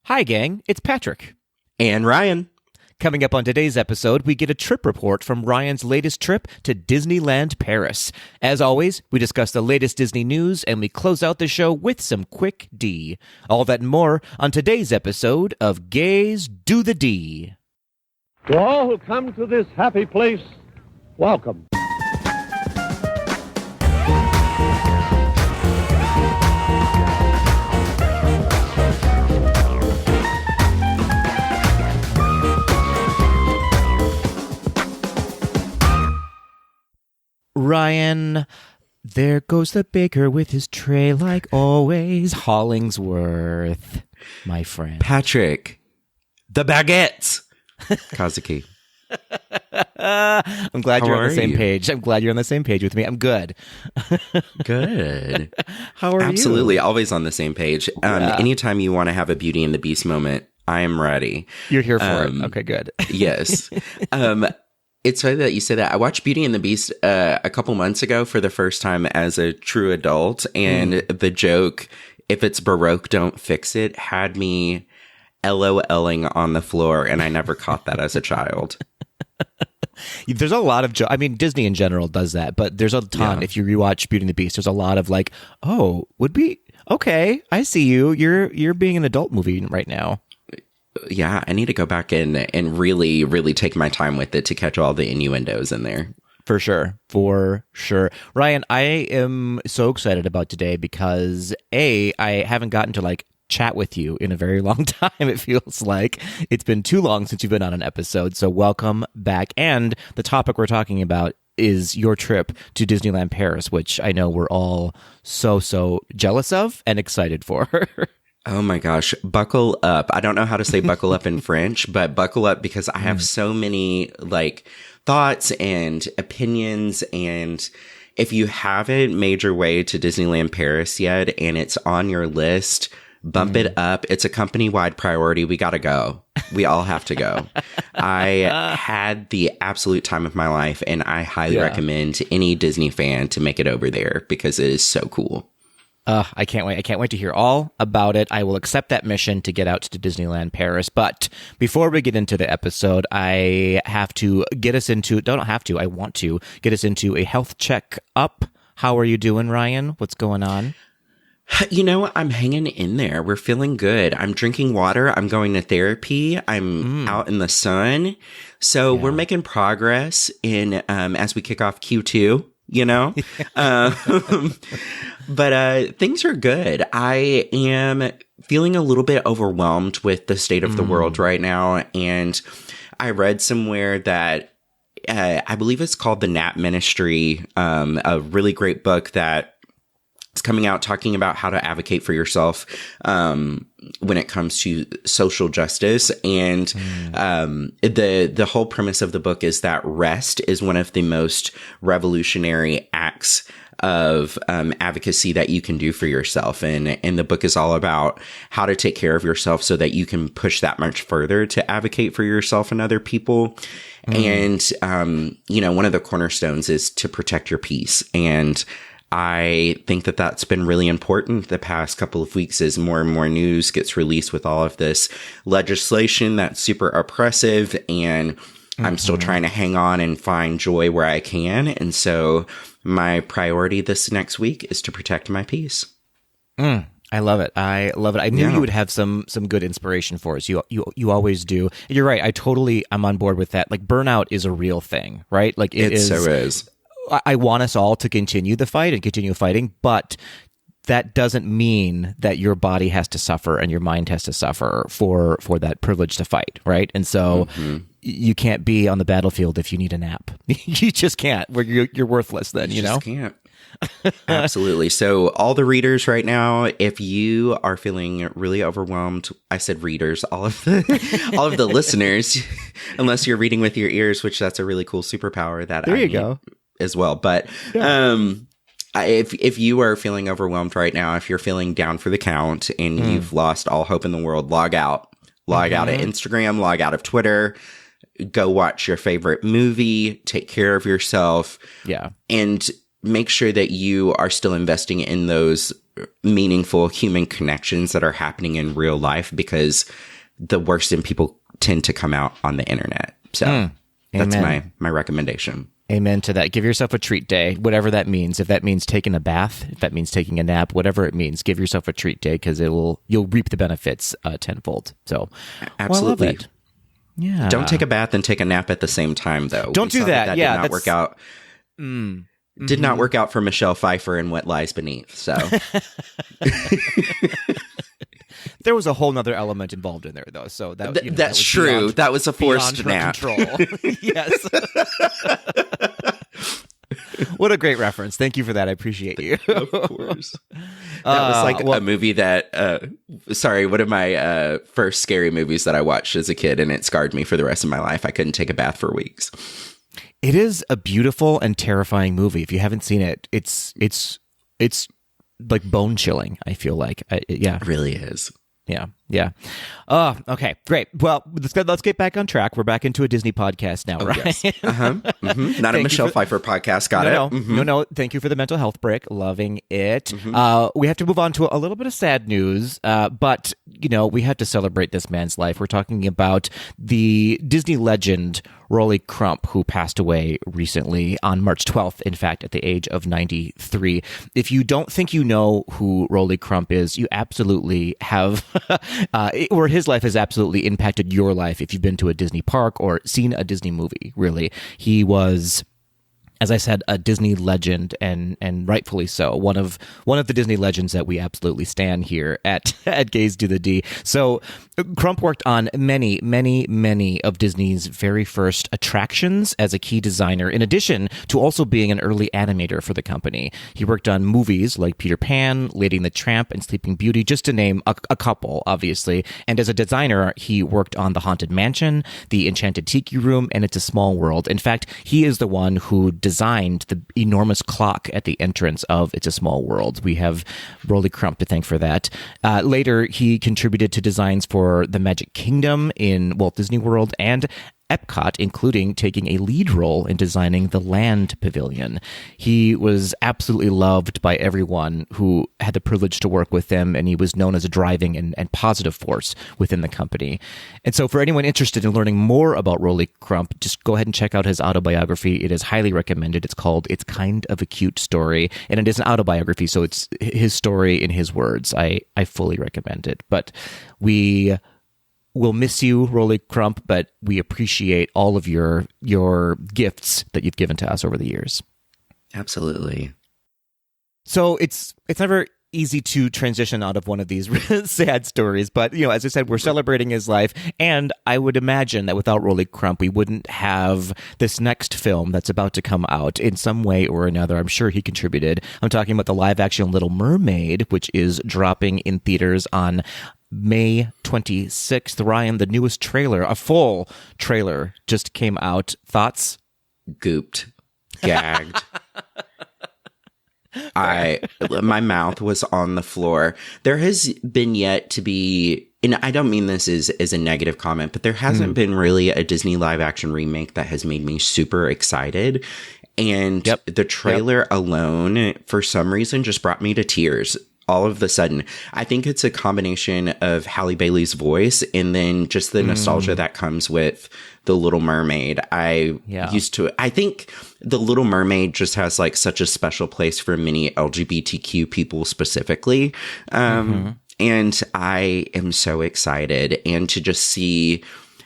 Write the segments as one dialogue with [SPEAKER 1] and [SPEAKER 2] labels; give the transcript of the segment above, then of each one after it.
[SPEAKER 1] Hi, gang. It's Patrick.
[SPEAKER 2] And Ryan.
[SPEAKER 1] Coming up on today's episode, we get a trip report from Ryan's latest trip to Disneyland Paris. As always, we discuss the latest Disney news, and we close out the show with some quick D. All that and more on today's episode of Gays Do the D.
[SPEAKER 3] To all who come to this happy place, welcome.
[SPEAKER 1] Ryan, there goes the baker with his tray like always. Hollingsworth, my friend.
[SPEAKER 2] Patrick, the baguettes. Kazuki.
[SPEAKER 1] I'm glad you're on the same page. I'm glad you're on the same page with me. I'm good.
[SPEAKER 2] Good.
[SPEAKER 1] How are you?
[SPEAKER 2] Absolutely. Always on the same page.
[SPEAKER 1] Yeah.
[SPEAKER 2] Anytime you want to have a Beauty and the Beast moment, I am ready.
[SPEAKER 1] You're here for it. Okay, good.
[SPEAKER 2] Yes. It's funny that you say that. I watched Beauty and the Beast a couple months ago for the first time as a true adult. And the joke, if it's Baroque, don't fix it, had me LOLing on the floor. And I never caught that as a child.
[SPEAKER 1] There's a lot of I mean, Disney in general does that, but there's a ton. If you rewatch Beauty and the Beast, there's a lot of like, oh, would be okay. I see you. You're being an adult movie right now.
[SPEAKER 2] Yeah, I need to go back in and really, really take my time with it to catch all the innuendos in there.
[SPEAKER 1] For sure. Ryan, I am so excited about today because I haven't gotten to like chat with you in a very long time. It feels like it's been too long since you've been on an episode. So welcome back. And the topic we're talking about is your trip to Disneyland Paris, which I know we're all so jealous of and excited for.
[SPEAKER 2] Oh my gosh, buckle up. I don't know how to say buckle up in French, but buckle up because I have so many like thoughts and opinions. And if you haven't made your way to Disneyland Paris yet and it's on your list, bump it up. It's a company-wide priority. We got to go. We all have to go. I had the absolute time of my life, and I highly recommend any Disney fan to make it over there because it is so cool.
[SPEAKER 1] I can't wait. I can't wait to hear all about it. I will accept that mission to get out to Disneyland Paris. But before we get into the episode, I have to get us into, I want to get us into a health check up. How are you doing, Ryan? What's going on?
[SPEAKER 2] You know, I'm hanging in there. We're feeling good. I'm drinking water. I'm going to therapy. I'm out in the sun. So we're making progress in, as we kick off Q2. You know, but things are good. I am feeling a little bit overwhelmed with the state of the world right now. And I read somewhere that I believe it's called The Nap Ministry, a really great book that is coming out talking about how to advocate for yourself when it comes to social justice. And the whole premise of the book is that rest is one of the most revolutionary acts of advocacy that you can do for yourself. And the book is all about how to take care of yourself so that you can push that much further to advocate for yourself and other people. And, you know, one of the cornerstones is to protect your peace. And I think that that's been really important the past couple of weeks as more and more news gets released with all of this legislation that's super oppressive. And I'm still trying to hang on and find joy where I can. And so my priority this next week is to protect my peace.
[SPEAKER 1] I love it. I knew you would have some good inspiration for us. You always do. You're right. I'm on board with that. Like burnout is a real thing, right? Like it is.
[SPEAKER 2] So is.
[SPEAKER 1] I want us all to continue the fight and continue fighting, but that doesn't mean that your body has to suffer and your mind has to suffer for that privilege to fight, right? And so you can't be on the battlefield if you need a nap. You just can't. You're worthless then, you know?
[SPEAKER 2] Just can't. Absolutely. So all the readers right now, if you are feeling really overwhelmed, I said readers, all of the listeners, unless you're reading with your ears, which that's a really cool superpower that
[SPEAKER 1] there you go
[SPEAKER 2] as well. But if you are feeling overwhelmed right now, if you're feeling down for the count and you've lost all hope in the world, log out of Instagram, log out of Twitter, go watch your favorite movie, take care of yourself.
[SPEAKER 1] Yeah.
[SPEAKER 2] And make sure that you are still investing in those meaningful human connections that are happening in real life, because the worst in people tend to come out on the internet. So that's my recommendation.
[SPEAKER 1] Amen to that. Give yourself a treat day, whatever that means. If that means taking a bath, if that means taking a nap, whatever it means, give yourself a treat day, because you'll reap the benefits tenfold. So
[SPEAKER 2] absolutely.
[SPEAKER 1] I love it. Yeah.
[SPEAKER 2] Don't take a bath and take a nap at the same time, though.
[SPEAKER 1] Don't do that.
[SPEAKER 2] That
[SPEAKER 1] Yeah,
[SPEAKER 2] did not work out. Did not work out for Michelle Pfeiffer in What Lies Beneath. So
[SPEAKER 1] there was a whole nother element involved in there, though. So that's
[SPEAKER 2] that was true.
[SPEAKER 1] Beyond,
[SPEAKER 2] that was a forced nap.
[SPEAKER 1] Yes. What a great reference. Thank you for that. I appreciate you.
[SPEAKER 2] Of course. That was like a movie that, one of my first scary movies that I watched as a kid, and it scarred me for the rest of my life. I couldn't take a bath for weeks.
[SPEAKER 1] It is a beautiful and terrifying movie. If you haven't seen it, it's like bone chilling, I feel like. Yeah.
[SPEAKER 2] It really is.
[SPEAKER 1] Yeah. Okay, great. Well, let's get back on track. We're back into a Disney podcast now, right?
[SPEAKER 2] Yes. Not a Michelle Pfeiffer podcast. Got it?
[SPEAKER 1] No. Thank you for the mental health break. Loving it. We have to move on to a little bit of sad news, but, we have to celebrate this man's life. We're talking about the Disney legend, Rolly Crump, who passed away recently on March 12th, in fact, at the age of 93. If you don't think you know who Rolly Crump is, you absolutely have, or his life has absolutely impacted your life if you've been to a Disney park or seen a Disney movie, really. He was, as I said, a Disney legend, and rightfully so. One of the Disney legends that we absolutely stand here at Gaze to the D. So Crump worked on many, many, many of Disney's very first attractions as a key designer, in addition to also being an early animator for the company. He worked on movies like Peter Pan, Lady and the Tramp, and Sleeping Beauty, just to name a couple, obviously. And as a designer, he worked on The Haunted Mansion, The Enchanted Tiki Room, and It's a Small World. In fact, he is the one who designed the enormous clock at the entrance of It's a Small World. We have Rolly Crump to thank for that. Later, he contributed to designs for the Magic Kingdom in Walt Disney World and Epcot, including taking a lead role in designing the Land Pavilion. He was absolutely loved by everyone who had the privilege to work with him, and he was known as a driving and positive force within the company. And so for anyone interested in learning more about Rolly Crump, just go ahead and check out his autobiography. It is highly recommended. It's called It's Kind of a Cute Story, and it is an autobiography, so it's his story in his words. I fully recommend it. But we'll miss you, Rolly Crump, but we appreciate all of your gifts that you've given to us over the years.
[SPEAKER 2] Absolutely.
[SPEAKER 1] So it's never easy to transition out of one of these sad stories, but as I said, we're celebrating his life, and I would imagine that without Rolly Crump, we wouldn't have this next film that's about to come out in some way or another. I'm sure he contributed. I'm talking about the live-action Little Mermaid, which is dropping in theaters on May 26th. Ryan, the newest trailer, a full trailer, just came out. Thoughts?
[SPEAKER 2] Gooped. Gagged. My mouth was on the floor. There has been yet to be, and I don't mean this as a negative comment, but there hasn't been really a Disney live action remake that has made me super excited. And the trailer alone, for some reason, just brought me to tears. All of a sudden, I think it's a combination of Halle Bailey's voice and then just the nostalgia that comes with The Little Mermaid. I think The Little Mermaid just has like such a special place for many LGBTQ people specifically. And I am so excited, and to just see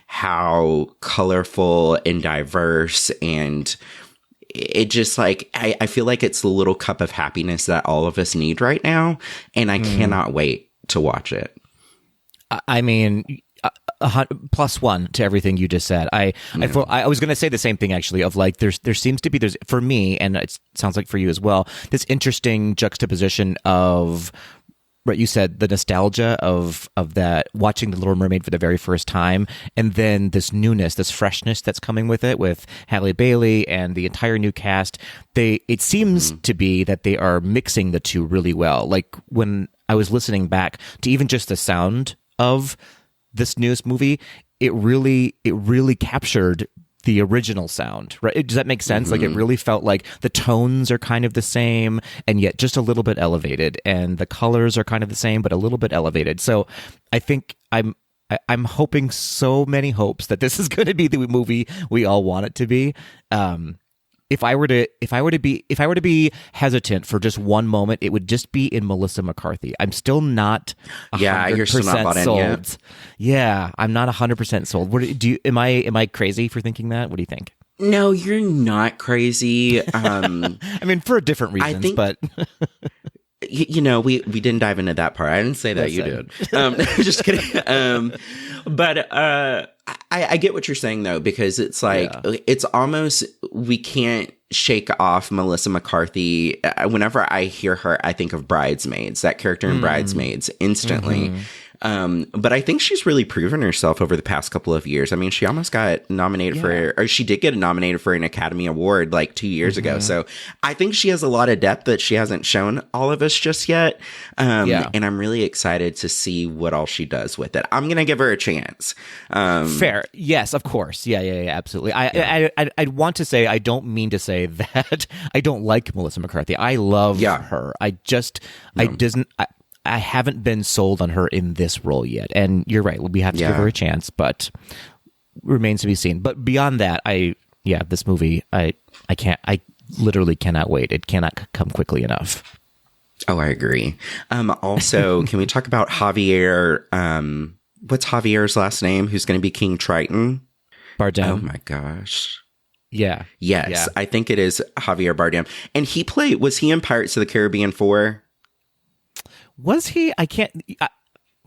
[SPEAKER 2] how colorful and diverse, and it just like, I feel like it's the little cup of happiness that all of us need right now. And I cannot wait to watch it.
[SPEAKER 1] I mean, +1 to everything you just said. I was going to say the same thing, actually, of like, there seems to be, for me, and it sounds like for you as well, this interesting juxtaposition of, right, you said the nostalgia of that, watching The Little Mermaid for the very first time, and then this newness, this freshness that's coming with it, with Halle Bailey and the entire new cast. It seems to be that they are mixing the two really well. Like when I was listening back to even just the sound of this newest movie, it really captured the original sound, right? Does that make sense? Like, it really felt like the tones are kind of the same and yet just a little bit elevated, and the colors are kind of the same but a little bit elevated. So I think I'm hoping so many hopes that this is going to be the movie we all want it to be. If I were to be hesitant for just one moment, it would just be in Melissa McCarthy. I'm still not 100%
[SPEAKER 2] you're still not bought in
[SPEAKER 1] sold.
[SPEAKER 2] yet.
[SPEAKER 1] Yeah, I'm not 100% sold. Am I crazy for thinking that? What do you think?
[SPEAKER 2] No, you're not crazy.
[SPEAKER 1] I mean, for different reasons, but
[SPEAKER 2] we didn't dive into that part. I didn't say that. You did. Just kidding. But I get what you're saying, though, because it's like, it's almost, we can't shake off Melissa McCarthy. Whenever I hear her, I think of Bridesmaids, that character in Bridesmaids, instantly. But I think she's really proven herself over the past couple of years. I mean, she almost got nominated or she did get nominated for an Academy Award like 2 years ago. So I think she has a lot of depth that she hasn't shown all of us just yet. And I'm really excited to see what all she does with it. I'm going to give her a chance.
[SPEAKER 1] Fair. Yes, of course. Yeah, absolutely. I want to say, I don't mean to say that I don't like Melissa McCarthy. I love her. I haven't been sold on her in this role yet. And you're right. We have to give her a chance, but remains to be seen. But beyond that, this movie, I literally cannot wait. It cannot come quickly enough.
[SPEAKER 2] Oh, I agree. Also, can we talk about Javier? What's Javier's last name? Who's going to be King Triton?
[SPEAKER 1] Bardem.
[SPEAKER 2] Oh my gosh.
[SPEAKER 1] Yeah.
[SPEAKER 2] Yes, yeah. I think it is Javier Bardem. And was he in Pirates of the Caribbean 4?
[SPEAKER 1] Was he?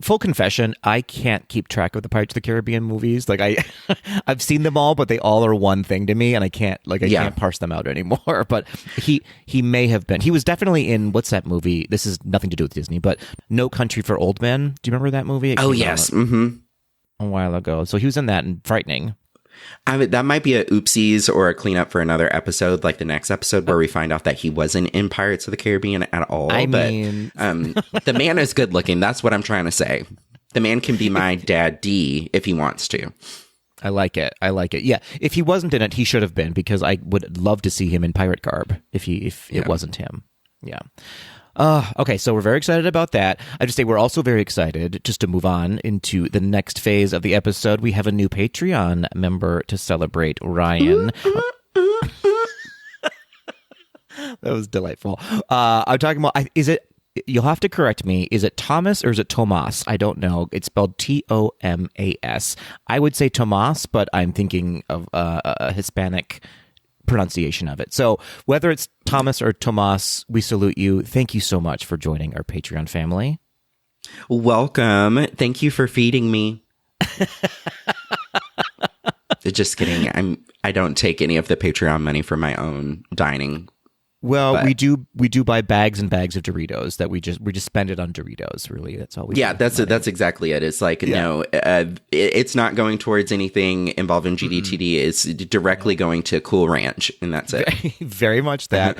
[SPEAKER 1] Full confession, I can't keep track of the Pirates of the Caribbean movies. Like, I've seen them all, but they all are one thing to me, and I can't parse them out anymore. But he may have been. He was definitely in, what's that movie? This is nothing to do with Disney, but No Country for Old Men. Do you remember that movie?
[SPEAKER 2] Oh, yes. Mm-hmm.
[SPEAKER 1] A while ago. So he was in that, and frightening.
[SPEAKER 2] That might be a oopsies or a cleanup for another episode, like the next episode where we find out that he wasn't in Pirates of the Caribbean at all. The man is good looking. That's what I'm trying to say. The man can be my dad D if he wants to.
[SPEAKER 1] I like it. Yeah. If he wasn't in it, he should have been, because I would love to see him in pirate garb if it wasn't him. Yeah. Okay, so we're very excited about that. I just say we're also very excited, just to move on into the next phase of the episode. We have a new Patreon member to celebrate, Ryan. That was delightful. I'm talking about, you'll have to correct me, is it Thomas or is it Tomas? I don't know. It's spelled Tomas. I would say Tomas, but I'm thinking of a Hispanic pronunciation of it. So whether it's Thomas or Tomas, we salute you. Thank you so much for joining our Patreon family.
[SPEAKER 2] Welcome. Thank you for feeding me. Just kidding. I don't take any of the Patreon money for my own dining.
[SPEAKER 1] Well, but we do buy bags and bags of Doritos that we just spend it on Doritos. Really, that's all we. Yeah,
[SPEAKER 2] that's exactly it. It's like it's not going towards anything involving GDTD. It's directly going to Cool Ranch, and that's it.
[SPEAKER 1] Very much that.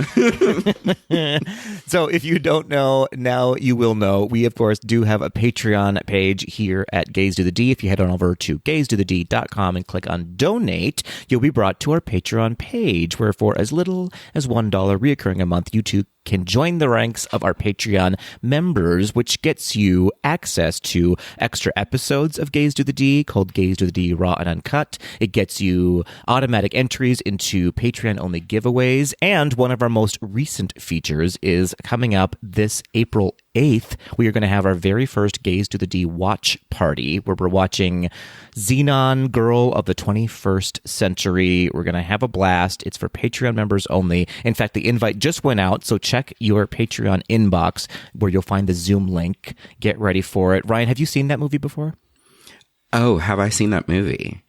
[SPEAKER 1] So, if you don't know, now you will know. We of course do have a Patreon page here at Gaze to the D. If you head on over to gazetothed.com and click on Donate, you'll be brought to our Patreon page, where for as little as $1 reoccurring a month, you too can join the ranks of our Patreon members, which gets you access to extra episodes of Gaze to the D called Gaze to the D Raw and Uncut. It gets you automatic entries into Patreon-only giveaways, and one of our most recent features is coming up this April 8th. We are going to have our very first Gaze to the D watch party, where we're watching Xenon Girl of the 21st Century. We're going to have a blast. It's for Patreon members only. In fact, the invite just went out, so check your Patreon inbox where you'll find the Zoom link. Get ready for it. Ryan, have you seen that movie before?
[SPEAKER 2] Oh, have I seen that movie?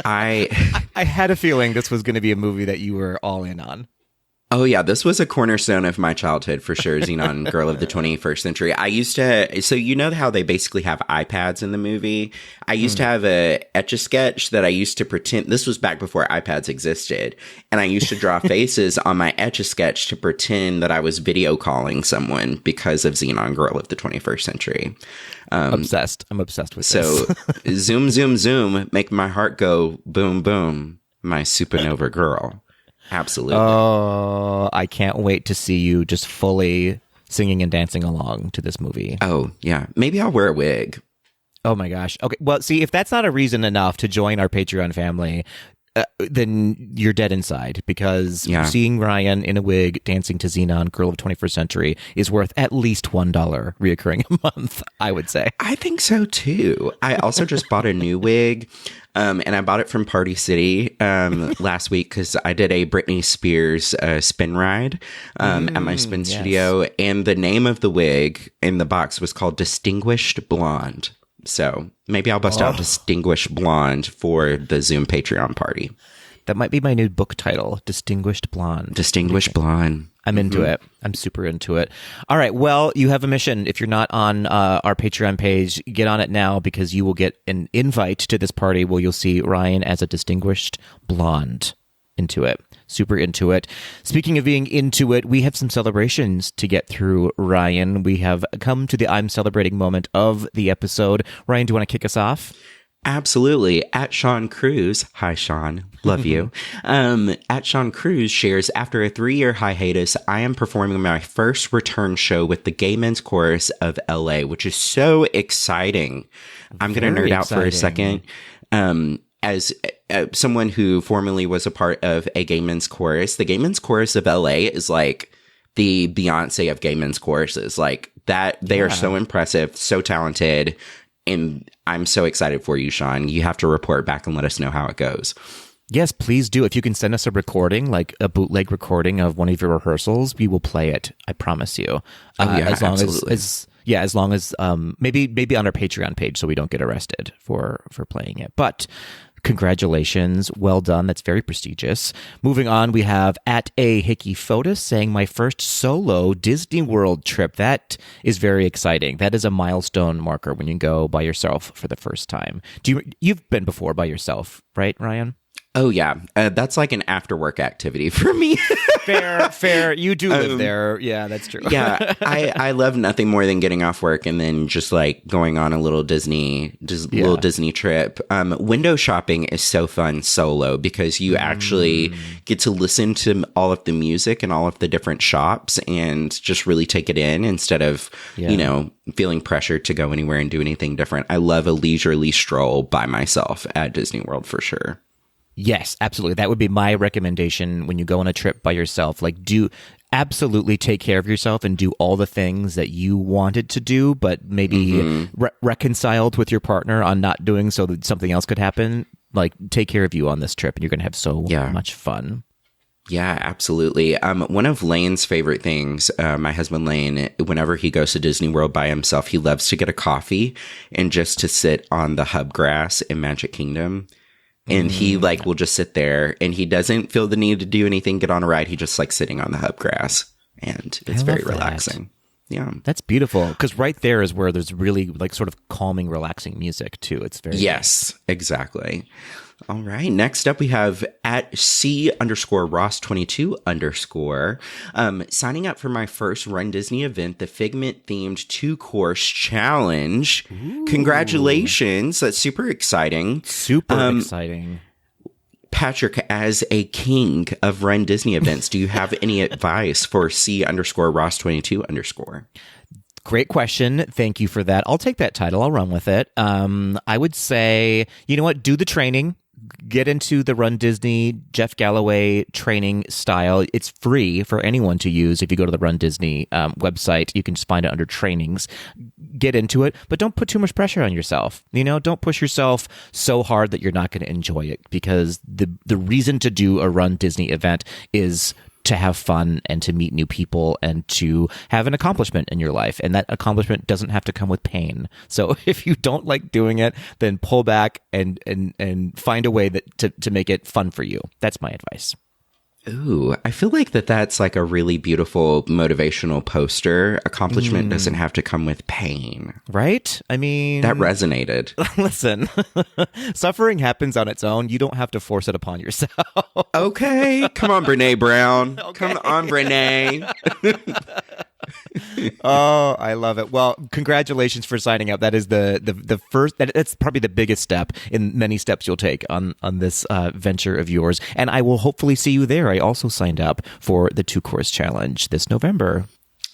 [SPEAKER 2] I
[SPEAKER 1] had a feeling this was going to be a movie that you were all in on.
[SPEAKER 2] Oh, yeah, this was a cornerstone of my childhood for sure. Xenon Girl of the 21st Century. I used to, so you know how they basically have iPads in the movie? I used to have a Etch-a-Sketch that I used to pretend, this was back before iPads existed, and I used to draw faces on my Etch-a-Sketch to pretend that I was video calling someone because of Xenon Girl of the 21st Century.
[SPEAKER 1] Obsessed. I'm obsessed with this.
[SPEAKER 2] So, zoom, zoom, zoom, make my heart go boom, boom. my supernova girl. Absolutely.
[SPEAKER 1] Oh, I can't wait to see you just fully singing and dancing along to this movie.
[SPEAKER 2] Oh, yeah. Maybe I'll wear a wig.
[SPEAKER 1] Oh my gosh. Okay. Well, see, if that's not a reason enough to join our Patreon family, then you're dead inside, because seeing Ryan in a wig dancing to Xenon, Girl of 21st Century, is worth at least $1 reoccurring a month, I would say.
[SPEAKER 2] I think so too. I also just bought a new wig, and I bought it from Party City last week because I did a Britney Spears spin ride at my spin studio, and the name of the wig in the box was called Distinguished Blonde. So maybe I'll bust out Distinguished Blonde for the Zoom Patreon party.
[SPEAKER 1] That might be my new book title, Distinguished Blonde.
[SPEAKER 2] Distinguished Blonde.
[SPEAKER 1] I'm into it. I'm super into it. All right. Well, you have a mission. If you're not on our Patreon page, get on it now, because you will get an invite to this party where you'll see Ryan as a distinguished blonde. Into it. Super into it. Speaking of being into it, we have some celebrations to get through, Ryan. We have come to the I'm celebrating moment of the episode. Ryan, do you want to kick us off?
[SPEAKER 2] Absolutely. At Sean Cruz, hi Sean, love you. At Sean Cruz shares, after a 3-year hiatus, I am performing my first return show with the Gay Men's Chorus of LA, which is so exciting. I'm going to nerd out for a second. As someone who formerly was a part of a Gay Men's Chorus, the Gay Men's Chorus of LA is like the Beyonce of Gay Men's Choruses. Like that, they are so impressive, so talented, and I'm so excited for you, Sean. You have to report back and let us know how it goes.
[SPEAKER 1] Yes, please do. If you can send us a recording, like a bootleg recording of one of your rehearsals, we will play it. I promise you. As long as maybe on our Patreon page, so we don't get arrested for playing it. But congratulations. Well done. That's very prestigious. Moving on, we have at a Hickey Fotis saying, my first solo Disney World trip. That is very exciting. That is a milestone marker when you go by yourself for the first time. You've been before by yourself, right, Ryan?
[SPEAKER 2] Oh, yeah. That's like an after-work activity for me.
[SPEAKER 1] Fair. You do live there. Yeah, that's true.
[SPEAKER 2] Yeah, I love nothing more than getting off work and then just like going on a little Disney trip. Window shopping is so fun solo, because you actually get to listen to all of the music and all of the different shops and just really take it in instead of, feeling pressured to go anywhere and do anything different. I love a leisurely stroll by myself at Disney World for sure.
[SPEAKER 1] Yes, absolutely. That would be my recommendation when you go on a trip by yourself. Like, do absolutely take care of yourself and do all the things that you wanted to do, but maybe reconciled with your partner on not doing so that something else could happen. Like, take care of you on this trip, and you're going to have so much fun.
[SPEAKER 2] Yeah, absolutely. One of Lane's favorite things, my husband Lane, whenever he goes to Disney World by himself, he loves to get a coffee and just to sit on the hub grass in Magic Kingdom. And he will just sit there, and he doesn't feel the need to do anything, get on a ride. He just likes sitting on the hub grass, and it's very relaxing. Yeah. That's
[SPEAKER 1] beautiful, because right there is where there's really like sort of calming, relaxing music too. It's very
[SPEAKER 2] nice. Exactly. All right. Next up, we have at C_Ross22_ signing up for my first Run Disney event, the Figment themed 2-course challenge. Ooh. Congratulations. That's super exciting.
[SPEAKER 1] Super exciting.
[SPEAKER 2] Patrick, as a king of Run Disney events, do you have any advice for C_Ross22_?
[SPEAKER 1] Great question. Thank you for that. I'll take that title. I'll run with it. I would say, you know what? Do the training. Get into the Run Disney Jeff Galloway training style. It's free for anyone to use. If you go to the Run Disney website, you can just find it under trainings. Get into it, but don't put too much pressure on yourself. Don't push yourself so hard that you're not going to enjoy it, because the reason to do a Run Disney event is to have fun and to meet new people and to have an accomplishment in your life. And that accomplishment doesn't have to come with pain. So if you don't like doing it, then pull back and find a way to make it fun for you. That's my advice.
[SPEAKER 2] Ooh, I feel like that's like a really beautiful motivational poster. Accomplishment doesn't have to come with pain.
[SPEAKER 1] Right? I mean...
[SPEAKER 2] That resonated.
[SPEAKER 1] Listen, suffering happens on its own. You don't have to force it upon yourself.
[SPEAKER 2] Okay. Come on, Brene Brown. Okay. Come on, Brene.
[SPEAKER 1] Oh, I love it. Well, congratulations for signing up. That is the first. That's probably the biggest step in many steps you'll take on this venture of yours. And I will hopefully see you there. I also signed up for the 2-course challenge this November.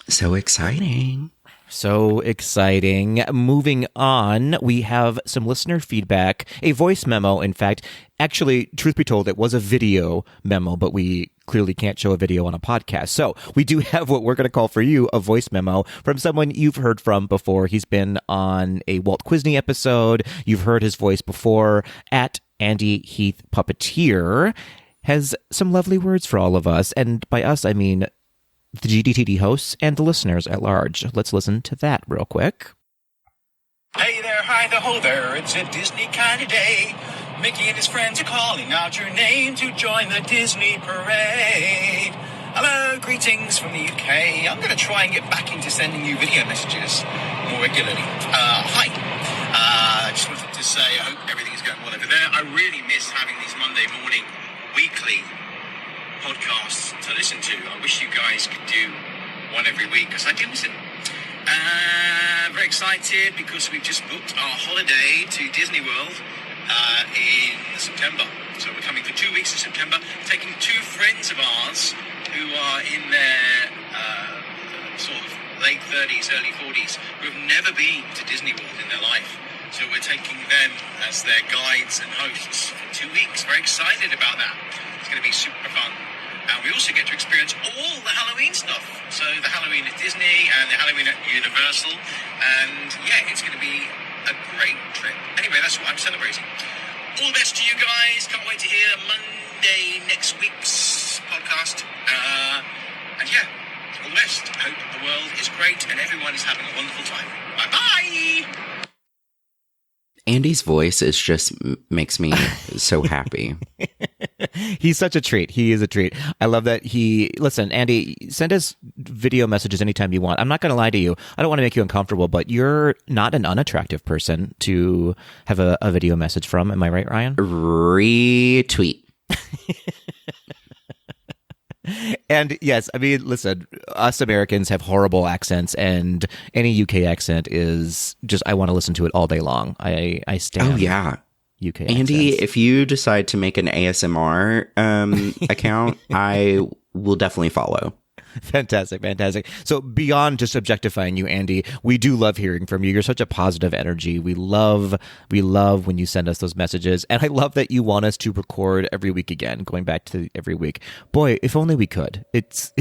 [SPEAKER 2] So exciting.
[SPEAKER 1] So exciting. Moving on, we have some listener feedback, a voice memo, in fact. Actually, truth be told, it was a video memo, but we clearly can't show a video on a podcast. So we do have what we're going to call for you a voice memo from someone you've heard from before. He's been on a Walt Quisney episode. You've heard his voice before. At Andy Heath Puppeteer has some lovely words for all of us. And by us, I mean the GDTD hosts and the listeners at large. Let's listen to that real quick.
[SPEAKER 4] Hey there, hi there, ho there, it's a Disney kind of day. Mickey and his friends are calling out your name to join the Disney parade. Hello, greetings from the UK. I'm going to try and get back into sending you video messages more regularly. Hi. I just wanted to say I hope everything's going well over there. I really miss having these Monday morning weekly podcasts to listen to. I wish you guys could do one every week because I do miss it. Very excited because we've just booked our holiday to Disney World in September. So we're coming for 2 weeks in September, taking 2 friends of ours who are in their sort of late 30s, early 40s, who have never been to Disney World in their life. So we're taking them as their guides and hosts for 2 weeks. Very excited about that. It's going to be super fun. And we also get to experience all the Halloween stuff. So the Halloween at Disney and the Halloween at Universal. And yeah, it's going to be a great trip. Anyway, that's what I'm celebrating. All the best to you guys. Can't wait to hear Monday next week's podcast. And yeah, all the best. Hope the world is great and everyone is having a wonderful time. Bye-bye!
[SPEAKER 2] Andy's voice is just makes me so happy.
[SPEAKER 1] He's such a treat. He is a treat. I love that listen, Andy, send us video messages anytime you want. I'm not going to lie to you. I don't want to make you uncomfortable, but you're not an unattractive person to have a video message from. Am I right, Ryan?
[SPEAKER 2] Retweet.
[SPEAKER 1] And yes, I mean, listen, us Americans have horrible accents, and any UK accent is just, I want to listen to it all day long. I stand.
[SPEAKER 2] Oh, yeah.
[SPEAKER 1] UK
[SPEAKER 2] Andy,
[SPEAKER 1] accents.
[SPEAKER 2] if you decide to make an ASMR account, I will definitely follow.
[SPEAKER 1] Fantastic, fantastic. So beyond just objectifying you, Andy, we do love hearing from you. You're such a positive energy. We love when you send us those messages. And I love that you want us to record every week again, going back to every week. Boy, if only we could. It's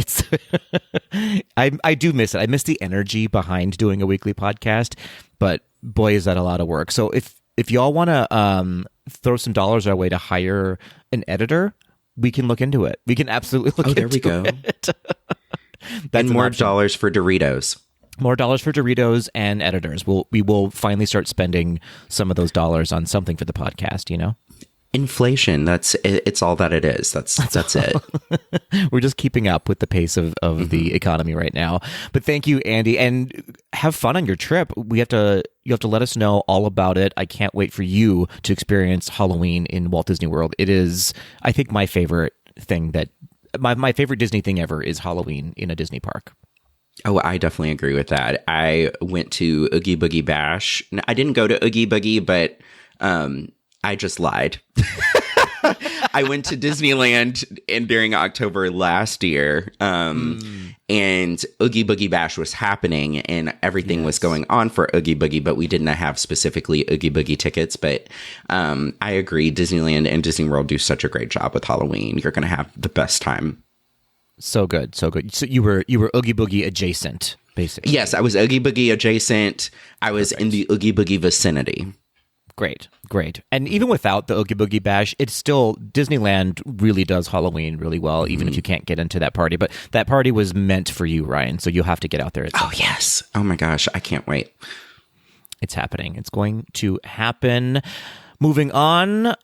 [SPEAKER 1] I do miss it. I miss the energy behind doing a weekly podcast, but boy, is that a lot of work. So if y'all want to throw some dollars our way to hire an editor, we can look into it. We can absolutely look into it. Oh, there we go.
[SPEAKER 2] And more dollars for Doritos.
[SPEAKER 1] More dollars for Doritos and editors. We will finally start spending some of those dollars on something for the podcast, you know?
[SPEAKER 2] Inflation, it's all that it is. That's it.
[SPEAKER 1] We're just keeping up with the pace of the economy right now. But thank you, Andy, and have fun on your trip. You have to let us know all about it. I can't wait for you to experience Halloween in Walt Disney World. It is, I think, my favorite thing my favorite Disney thing ever is Halloween in a Disney park.
[SPEAKER 2] Oh, I definitely agree with that. I went to Oogie Boogie Bash. I didn't go to Oogie Boogie, but I just lied. I went to Disneyland during October last year, and Oogie Boogie Bash was happening, and everything was going on for Oogie Boogie, but we didn't have specifically Oogie Boogie tickets. But I agree, Disneyland and Disney World do such a great job with Halloween. You're going to have the best time. So good, so good. So you were Oogie Boogie adjacent, basically. Yes, I was Oogie Boogie adjacent. I was in the Oogie Boogie vicinity. Great. And even without the Oogie Boogie Bash, it's still, Disneyland really does Halloween really well, even if you can't get into that party. But that party was meant for you, Ryan, so you'll have to get out there. Oh, yes. Oh, my gosh. I can't wait. It's happening. It's going to happen. Moving on.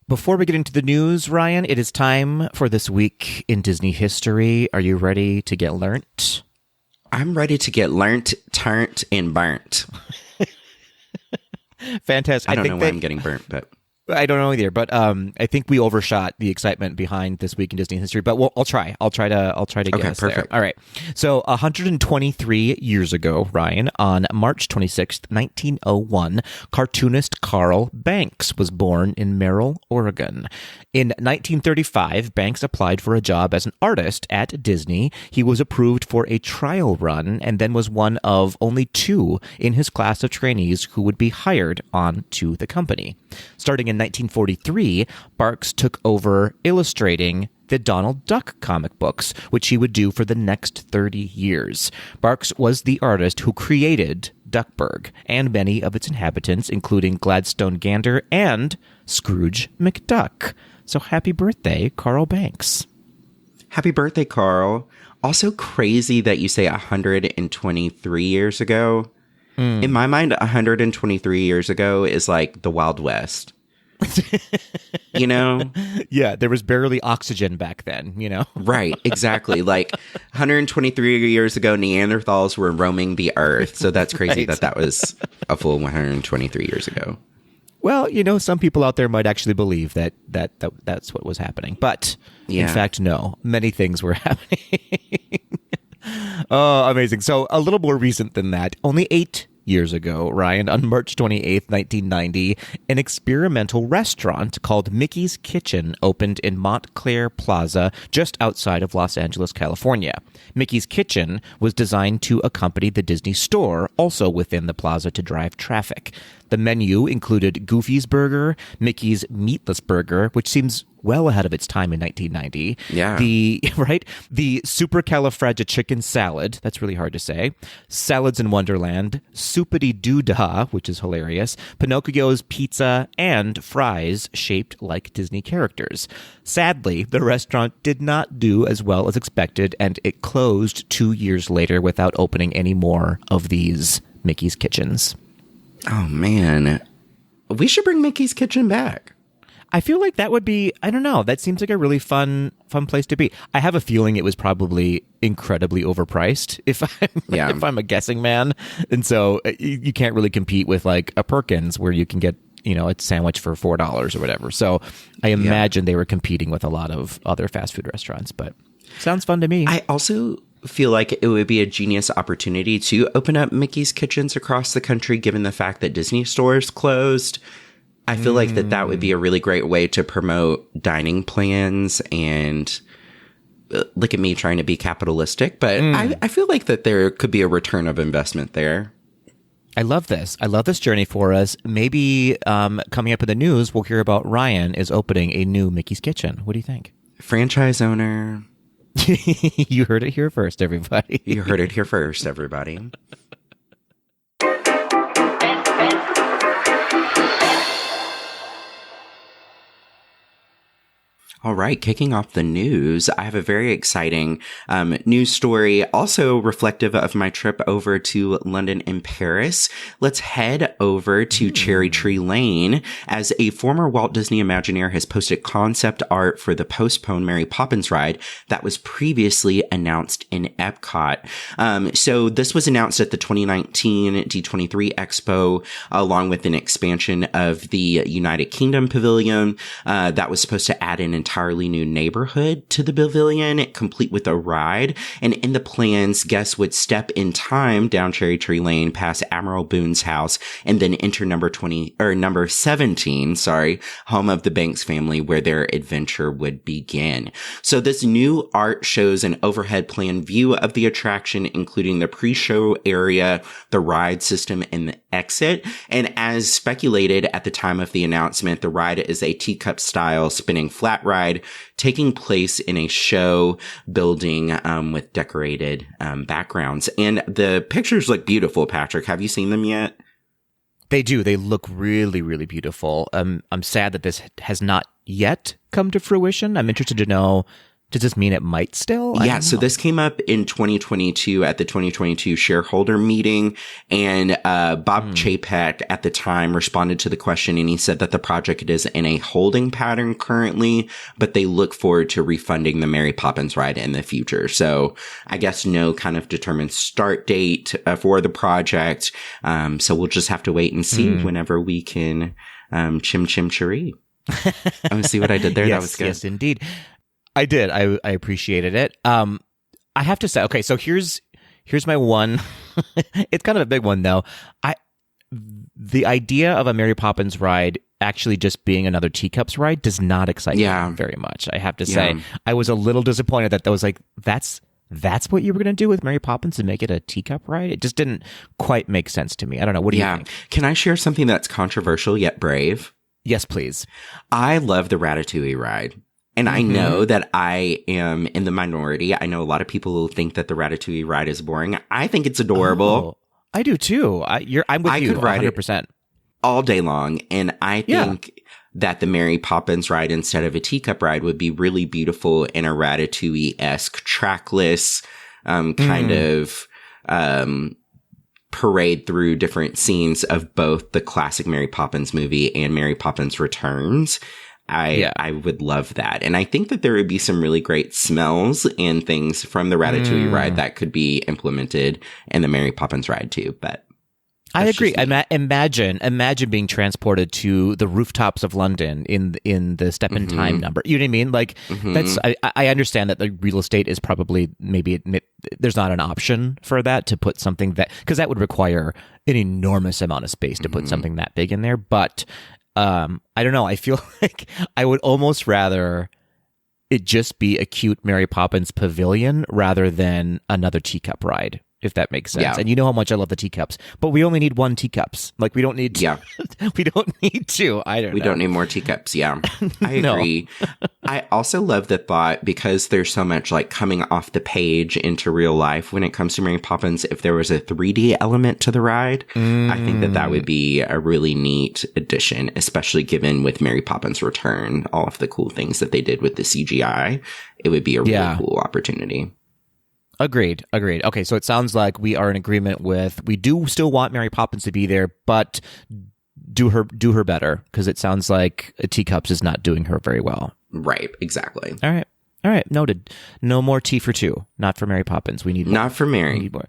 [SPEAKER 2] Before we get into the news, Ryan, it is time for This Week in Disney History. Are you ready to get learnt? I'm ready to get learnt, turnt, and burnt. Fantastic. I don't know why I'm getting burnt, but
[SPEAKER 1] I don't know either, but I think we overshot the excitement behind this week in Disney history. But I'll try. I'll try to get us
[SPEAKER 2] perfect.
[SPEAKER 1] there. All right. So 123 years ago, Ryan, on March 26th, 1901, cartoonist Carl Banks was born in Merrill, Oregon. In 1935, Banks applied for a job as an artist at Disney. He was approved for a trial run and then was one of only 2 in his class of trainees who would be hired on to the company. Starting in 1943, Barks took over illustrating the Donald Duck comic books, which he would do for the next 30 years. Barks was the artist who created Duckburg and many of its inhabitants, including Gladstone Gander and Scrooge McDuck. So happy birthday, Carl Banks.
[SPEAKER 2] Happy birthday, Carl. Also crazy that you say 123 years ago. In my mind, 123 years ago is like the Wild West. You know?
[SPEAKER 1] Yeah, there was barely oxygen back then, you know?
[SPEAKER 2] Right, exactly. Like 123 years ago, Neanderthals were roaming the earth. So that's crazy
[SPEAKER 1] Right.
[SPEAKER 2] that was a full 123 years ago.
[SPEAKER 1] Well, some people out there might actually believe that's what was happening. But in
[SPEAKER 2] Yeah.
[SPEAKER 1] fact, no, many things were happening. Oh, amazing. So a little more recent than that, only 8 years ago, Ryan, on March 28th, 1990, an experimental restaurant called Mickey's Kitchen opened in Montclair Plaza, just outside of Los Angeles, California. Mickey's Kitchen was designed to accompany the Disney store, also within the plaza to drive traffic. The menu included Goofy's Burger, Mickey's Meatless Burger, which seems well ahead of its time in 1990.
[SPEAKER 2] Yeah.
[SPEAKER 1] The Supercalifragilistic chicken salad, that's really hard to say, Salads in Wonderland, Soupity Doo-Dah, which is hilarious, Pinocchio's Pizza, and fries shaped like Disney characters. Sadly, the restaurant did not do as well as expected, and it closed 2 years later without opening any more of these Mickey's Kitchens.
[SPEAKER 2] Oh, man. We should bring Mickey's Kitchen back.
[SPEAKER 1] I feel like that would be, I don't know, that seems like a really fun place to be. I have a feeling it was probably incredibly overpriced if I'm a guessing man. And so you can't really compete with like a Perkins where you can get, a sandwich for $4 or whatever. So I imagine they were competing with a lot of other fast food restaurants, but sounds fun to me.
[SPEAKER 2] I also feel like it would be a genius opportunity to open up Mickey's Kitchens across the country, given the fact that Disney stores closed. I feel like that would be a really great way to promote dining plans and look at me trying to be capitalistic, but I feel like that there could be a return of investment there.
[SPEAKER 1] I love this. I love this journey for us. Maybe coming up in the news, we'll hear about Ryan is opening a new Mickey's Kitchen. What do you think?
[SPEAKER 2] Franchise owner.
[SPEAKER 1] You heard it here first, everybody.
[SPEAKER 2] You heard it here first, everybody. All right, kicking off the news, I have a very exciting news story, also reflective of my trip over to London and Paris. Let's head over to Cherry Tree Lane, as a former Walt Disney Imagineer has posted concept art for the postponed Mary Poppins ride that was previously announced in Epcot. So this was announced at the 2019 D23 Expo, along with an expansion of the United Kingdom Pavilion that was supposed to add an entirely new neighborhood to the pavilion, complete with a ride. And in the plans, guests would step in time down Cherry Tree Lane past Admiral Boone's house and then enter number 17, home of the Banks family, where their adventure would begin. So this new art shows an overhead plan view of the attraction, including the pre-show area, the ride system, and the exit. And as speculated at the time of the announcement, the ride is a teacup style spinning flat ride taking place in a show building with decorated backgrounds. And the pictures look beautiful, Patrick. Have you seen them yet?
[SPEAKER 1] They do. They look really, really beautiful. I'm sad that this has not yet come to fruition. I'm interested to know Does this mean it might still?
[SPEAKER 2] Yeah, so this came up in 2022 at the 2022 shareholder meeting, and Bob Chapek at the time responded to the question, and he said that the project is in a holding pattern currently, but they look forward to refunding the Mary Poppins ride in the future. So I guess no kind of determined start date for the project. So we'll just have to wait and see whenever we can chim chim cheree. Oh, see what I did there?
[SPEAKER 1] Yes,
[SPEAKER 2] that was good.
[SPEAKER 1] Yes, indeed. I did. I appreciated it. I have to say, okay, so here's my one. It's kind of a big one, though. The idea of a Mary Poppins ride actually just being another teacups ride does not excite me very much. I have to say, I was a little disappointed that was like, that's what you were going to do with Mary Poppins and make it a teacup ride? It just didn't quite make sense to me. I don't know. What do you think?
[SPEAKER 2] Can I share something that's controversial yet brave?
[SPEAKER 1] Yes, please.
[SPEAKER 2] I love the Ratatouille ride. And I know that I am in the minority. I know a lot of people who think that the Ratatouille ride is boring. I think it's adorable.
[SPEAKER 1] Oh, I do too. I'm with you
[SPEAKER 2] could ride
[SPEAKER 1] 100%.
[SPEAKER 2] All day long. And I think that the Mary Poppins ride instead of a teacup ride would be really beautiful in a Ratatouille-esque trackless kind of parade through different scenes of both the classic Mary Poppins movie and Mary Poppins Returns. I would love that. And I think that there would be some really great smells and things from the Ratatouille ride that could be implemented in the Mary Poppins ride too. But
[SPEAKER 1] I agree. Imagine being transported to the rooftops of London in the Step in Time number. You know what I mean? Like that's. I understand that the real estate is probably there's not an option for that to put something because that would require an enormous amount of space to put something that big in there. But I don't know. I feel like I would almost rather it just be a cute Mary Poppins pavilion rather than another teacup ride, if that makes sense. And you know how much I love the teacups, but we only need one teacups. Like we don't need we don't need two. We
[SPEAKER 2] don't need more teacups. Yeah, I agree. I also love the thought because there's so much like coming off the page into real life when it comes to Mary Poppins. If there was a 3D element to the ride, I think that would be a really neat addition, especially given with Mary Poppins Return, all of the cool things that they did with the CGI. It would be a really cool opportunity.
[SPEAKER 1] Agreed. Okay, so it sounds like we are in agreement with we do still want Mary Poppins to be there, but do her better because it sounds like Teacups is not doing her very well.
[SPEAKER 2] Right, exactly.
[SPEAKER 1] All right, noted. No more tea for two. Not for Mary Poppins. We need more.
[SPEAKER 2] Not for Mary.
[SPEAKER 1] We need more.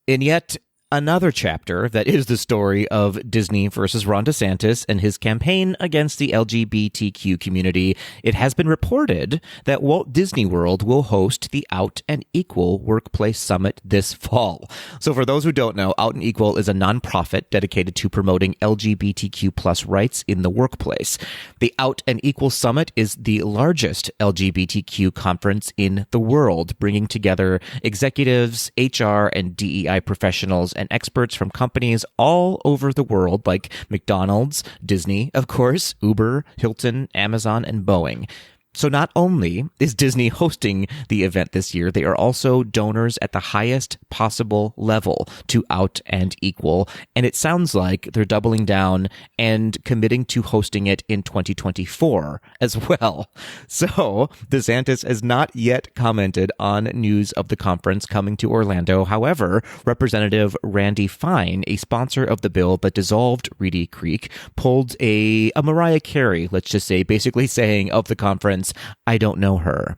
[SPEAKER 1] And yet another chapter that is the story of Disney versus Ron DeSantis and his campaign against the LGBTQ community. It has been reported that Walt Disney World will host the Out and Equal Workplace Summit this fall. So for those who don't know, Out and Equal is a nonprofit dedicated to promoting LGBTQ plus rights in the workplace. The Out and Equal Summit is the largest LGBTQ conference in the world, bringing together executives, HR, and DEI professionals and experts from companies all over the world like McDonald's, Disney, of course, Uber, Hilton, Amazon, and Boeing. So not only is Disney hosting the event this year, they are also donors at the highest possible level to Out and Equal. And it sounds like they're doubling down and committing to hosting it in 2024 as well. So DeSantis has not yet commented on news of the conference coming to Orlando. However, Representative Randy Fine, a sponsor of the bill that dissolved Reedy Creek, pulled a Mariah Carey, let's just say, basically saying of the conference, I don't know her.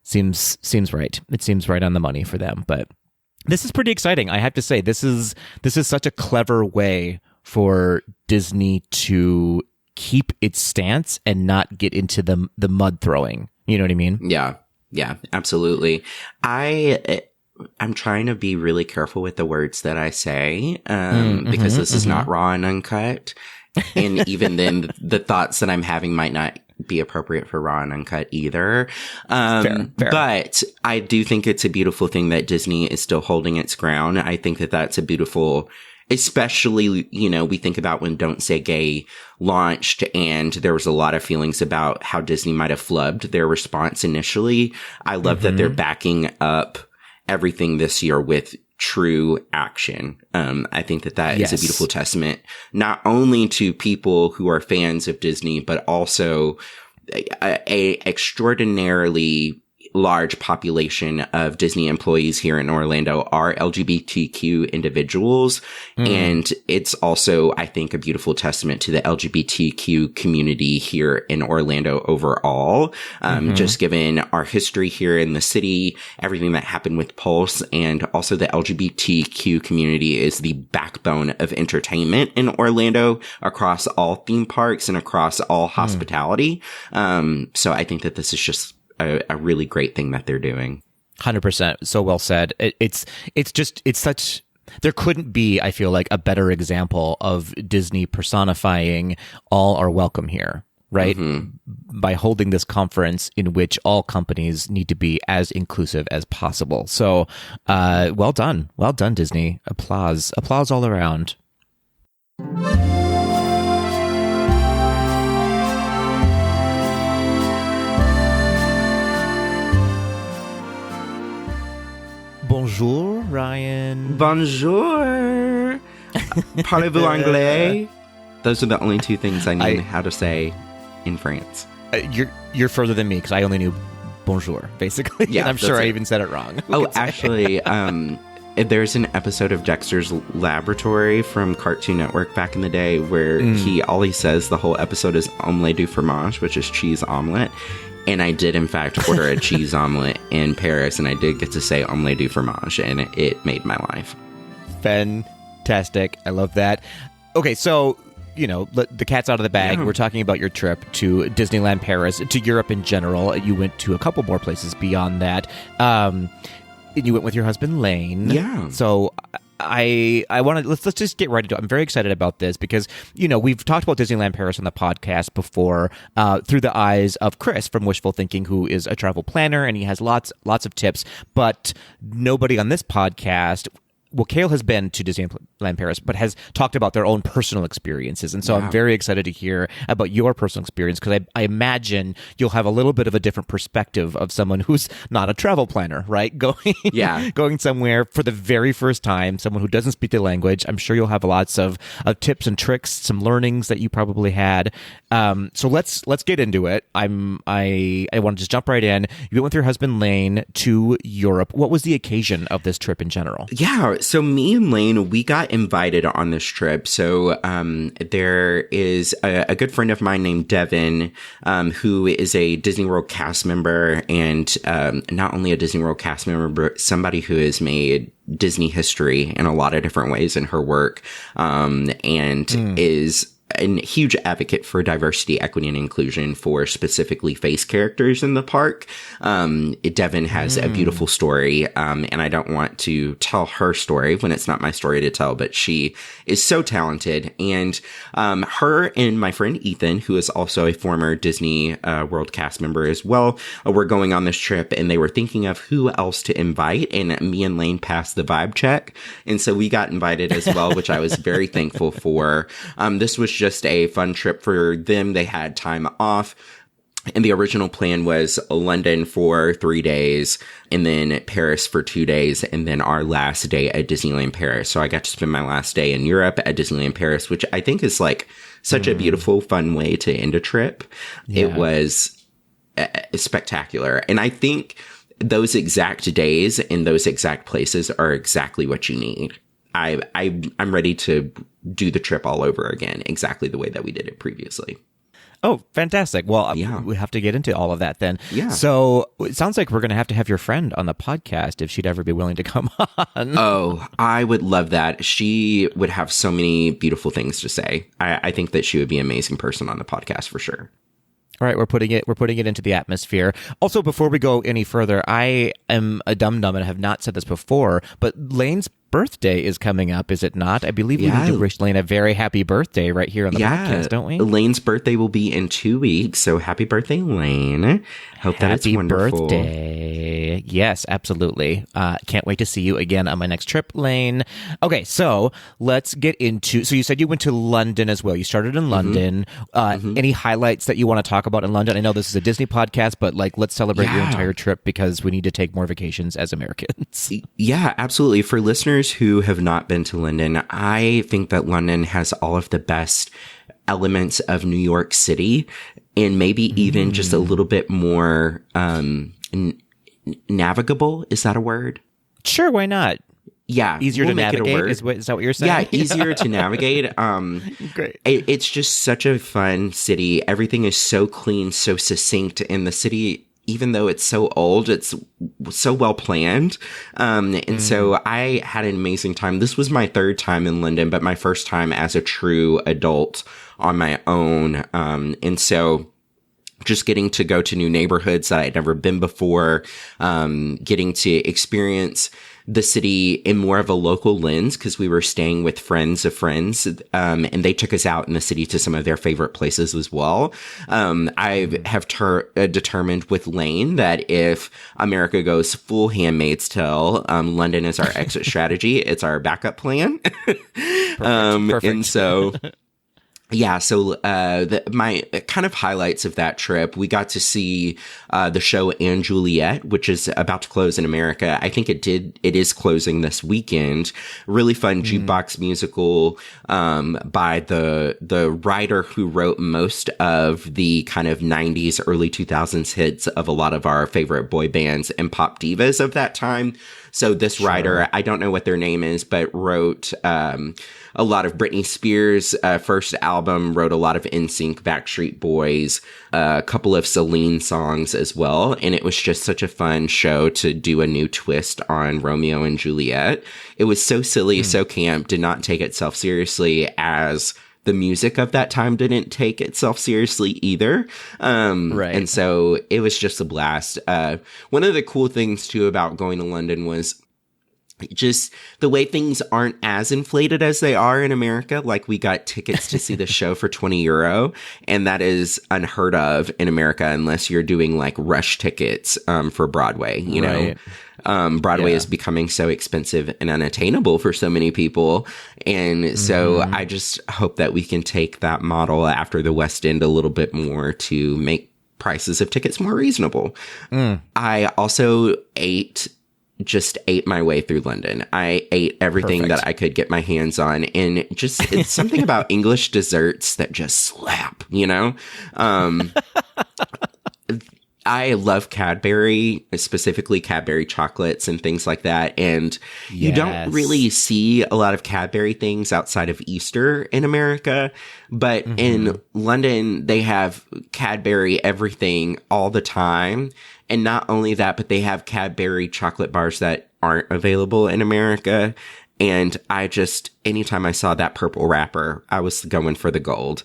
[SPEAKER 1] Seems right. It seems right on the money for them. But this is pretty exciting. I have to say, this is such a clever way for Disney to keep its stance and not get into the mud throwing. You know what I mean?
[SPEAKER 2] Yeah, absolutely. I'm trying to be really careful with the words that I say because this is not raw and uncut. And even then, the thoughts that I'm having might not be appropriate for raw and uncut either.
[SPEAKER 1] Fair.
[SPEAKER 2] But I do think it's a beautiful thing that Disney is still holding its ground. I think that that's a beautiful, especially, we think about when Don't Say Gay launched and there was a lot of feelings about how Disney might have flubbed their response initially. I love that they're backing up everything this year with true action. I think that is a beautiful testament, not only to people who are fans of Disney, but also a extraordinarily large population of Disney employees here in Orlando are LGBTQ individuals. And it's also, I think, a beautiful testament to the LGBTQ community here in Orlando overall. Just given our history here in the city, everything that happened with Pulse, and also the LGBTQ community is the backbone of entertainment in Orlando across all theme parks and across all hospitality. So I think that this is just a really great thing that they're doing.
[SPEAKER 1] 100%. So well said. It's such, there couldn't be, I feel like, a better example of Disney personifying all are welcome here, right? By holding this conference in which all companies need to be as inclusive as possible. So, well done. Well done, Disney. Applause all around. Bonjour, Ryan.
[SPEAKER 2] Bonjour. Parlez-vous anglais? Those are the only two things I knew how to say in France.
[SPEAKER 1] You're further than me because I only knew bonjour, basically.
[SPEAKER 2] Yeah,
[SPEAKER 1] and I'm sure I even said it wrong.
[SPEAKER 2] Actually, there's an episode of Dexter's Laboratory from Cartoon Network back in the day where all he says the whole episode is omelette du fromage, which is cheese omelet. And I did, in fact, order a cheese omelet in Paris, and I did get to say omelette du fromage, and it made my life.
[SPEAKER 1] Fantastic. I love that. Okay, so, the cat's out of the bag. Yeah. We're talking about your trip to Disneyland Paris, to Europe in general. You went to a couple more places beyond that. And you went with your husband, Lane.
[SPEAKER 2] Yeah.
[SPEAKER 1] So I want to let's just get right into it. I'm very excited about this because we've talked about Disneyland Paris on the podcast before through the eyes of Chris from Wishful Thinking, who is a travel planner and he has lots of tips. But nobody on this podcast. Well, Kale has been to Disneyland Paris, but has talked about their own personal experiences. And so I'm very excited to hear about your personal experience because I imagine you'll have a little bit of a different perspective of someone who's not a travel planner, right? Going somewhere for the very first time, someone who doesn't speak the language. I'm sure you'll have lots of tips and tricks, some learnings that you probably had. So let's get into it. I want to just jump right in. You went with your husband, Lane, to Europe. What was the occasion of this trip in general?
[SPEAKER 2] Yeah. So me and Lane, we got invited on this trip. So there is a good friend of mine named Devin, who is a Disney World cast member, and not only a Disney World cast member, but somebody who has made Disney history in a lot of different ways in her work, and is a huge advocate for diversity, equity, and inclusion for specifically face characters in the park. Devin has a beautiful story, and I don't want to tell her story when it's not my story to tell, but she is so talented. And her and my friend Ethan, who is also a former Disney World cast member as well, were going on this trip, and they were thinking of who else to invite, and me and Lane passed the vibe check. And so we got invited as well, which I was very thankful for. This was just a fun trip for them. They had time off. And the original plan was London for 3 days and then Paris for 2 days and then our last day at Disneyland Paris. So I got to spend my last day in Europe at Disneyland Paris, which I think is like such a beautiful, fun way to end a trip. Yeah. It was spectacular. And I think those exact days in those exact places are exactly what you need. I'm ready to do the trip all over again, exactly the way that we did it previously.
[SPEAKER 1] Oh, fantastic. Well, we have to get into all of that then.
[SPEAKER 2] Yeah.
[SPEAKER 1] So it sounds like we're going to have your friend on the podcast if she'd ever be willing to come on.
[SPEAKER 2] Oh, I would love that. She would have so many beautiful things to say. I think that she would be an amazing person on the podcast for sure.
[SPEAKER 1] All right, we're putting it into the atmosphere. Also, before we go any further, I am a dum-dum and have not said this before, but Lane's birthday is coming up, is it not? I believe we need to wish Lane a very happy birthday right here on the podcast, don't we?
[SPEAKER 2] Lane's birthday will be in 2 weeks, so happy birthday, Lane. Hope that it's wonderful.
[SPEAKER 1] Happy birthday. Yes, absolutely. Can't wait to see you again on my next trip, Lane. Okay, so let's get into... So you said you went to London as well. You started in London. Any highlights that you want to talk about in London? I know this is a Disney podcast, but let's celebrate your entire trip because we need to take more vacations as Americans.
[SPEAKER 2] Yeah, absolutely. For listeners who have not been to London, I think that London has all of the best elements of New York City, and maybe even just a little bit more navigable. Is that a word?
[SPEAKER 1] Sure, why not?
[SPEAKER 2] Yeah,
[SPEAKER 1] Easier to navigate is that what you're saying?
[SPEAKER 2] Yeah, easier to navigate.
[SPEAKER 1] Great.
[SPEAKER 2] It's just such a fun city. Everything is so clean, so succinct, and the city, even though it's so old, it's so well planned. And so I had an amazing time. This was my third time in London, but my first time as a true adult on my own. And so just getting to go to new neighborhoods that I'd never been before, getting to experience the city in more of a local lens, because we were staying with friends of friends, and they took us out in the city to some of their favorite places as well. I have determined with Lane that if America goes full Handmaid's Tale, London is our exit strategy. It's our backup plan.
[SPEAKER 1] Perfect.
[SPEAKER 2] And so... Yeah, so my kind of highlights of that trip, we got to see the show & Juliet, which is about to close in America. I think it is closing this weekend. Really fun jukebox musical by the writer who wrote most of the kind of 90s, early 2000s hits of a lot of our favorite boy bands and pop divas of that time. So this writer, I don't know what their name is, but wrote a lot of Britney Spears' first album, wrote a lot of NSYNC, Backstreet Boys, a couple of Celine songs as well. And it was just such a fun show to do a new twist on Romeo and Juliet. It was so silly, so camp, did not take itself seriously, as the music of that time didn't take itself seriously either.
[SPEAKER 1] Right.
[SPEAKER 2] And so it was just a blast. One of the cool things too about going to London was just the way things aren't as inflated as they are in America. Like, we got tickets to see the show for €20, and that is unheard of in America unless you're doing like rush tickets for Broadway, you know. Broadway is becoming so expensive and unattainable for so many people. And so I just hope that we can take that model after the West End a little bit more to make prices of tickets more reasonable. I also ate my way through London. I ate everything that I could get my hands on. And just, it's something about English desserts that just slap, you know? I love Cadbury, specifically Cadbury chocolates and things like that. And you don't really see a lot of Cadbury things outside of Easter in America. But in London, they have Cadbury everything all the time. And not only that, but they have Cadbury chocolate bars that aren't available in America. And I just, anytime I saw that purple wrapper, I was going for the gold.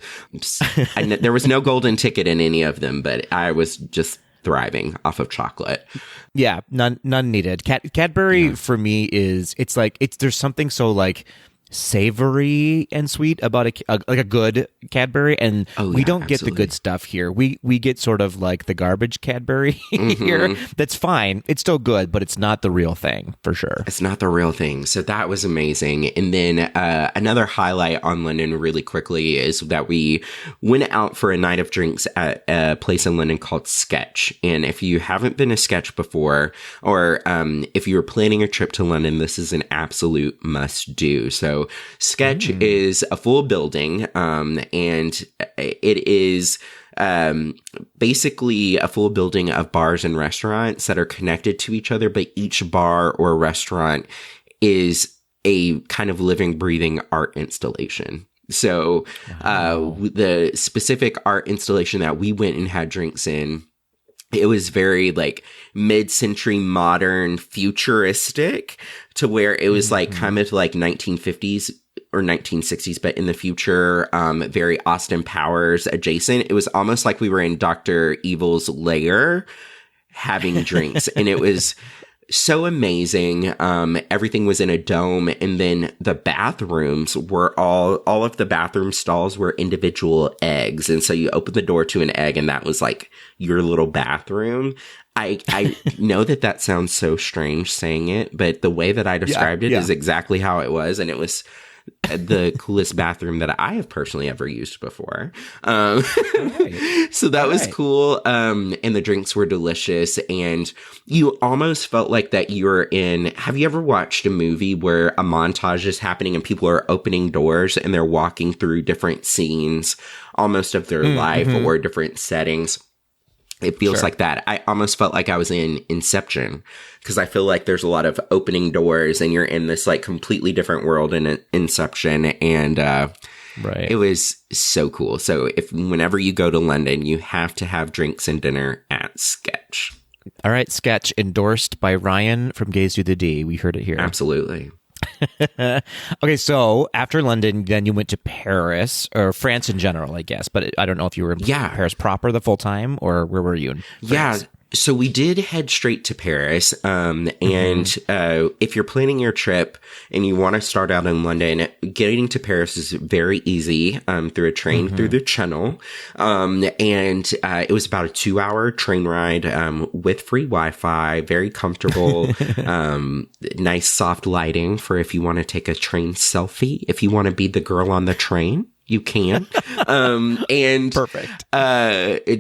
[SPEAKER 2] There was no golden ticket in any of them, but I was just thriving off of chocolate.
[SPEAKER 1] Yeah, none needed. Cadbury for me is, there's something so like savory and sweet about a good Cadbury, and we don't get the good stuff here. We get sort of like the garbage Cadbury here. That's fine. It's still good, but it's not the real thing for sure.
[SPEAKER 2] It's not the real thing. So that was amazing. And then another highlight on London really quickly is that we went out for a night of drinks at a place in London called Sketch. And if you haven't been to Sketch before, or if you're planning a trip to London, this is an absolute must do. So Sketch is a full building, and it is basically a full building of bars and restaurants that are connected to each other, but each bar or restaurant is a kind of living, breathing art installation. So the specific art installation that we went and had drinks in, it was very like mid-century modern futuristic, to where it was like kind of like 1950s or 1960s, but in the future, very Austin Powers adjacent. It was almost like we were in Dr. Evil's lair having drinks, and it was so amazing. Everything was in a dome, and then the bathrooms were all of the bathroom stalls were individual eggs. And so you open the door to an egg, and that was like your little bathroom. I know that sounds so strange saying it, but the way that I described it is exactly how it was. And it was the coolest bathroom that I have personally ever used before.
[SPEAKER 1] Right.
[SPEAKER 2] So that was cool. And the drinks were delicious. And you almost felt like that you were in, have you ever watched a movie where a montage is happening and people are opening doors and they're walking through different scenes almost of their life or different settings? It feels like that. I almost felt like I was in Inception because I feel like there's a lot of opening doors and you're in this like completely different world in Inception. And it was so cool. So whenever you go to London, you have to have drinks and dinner at Sketch.
[SPEAKER 1] All right, Sketch, endorsed by Ryan from Gaze to the D. We heard it here.
[SPEAKER 2] Absolutely.
[SPEAKER 1] Okay, so after London, then you went to Paris, or France in general, I guess. But I don't know if you were in Paris proper the full time, or where were you in France?
[SPEAKER 2] So we did head straight to Paris. And if you're planning your trip and you want to start out in London, getting to Paris is very easy through a train through the Channel. It was about a 2-hour train ride with free Wi-Fi, very comfortable, nice soft lighting for if you want to take a train selfie, if you want to be the girl on the train. You can. And
[SPEAKER 1] perfect.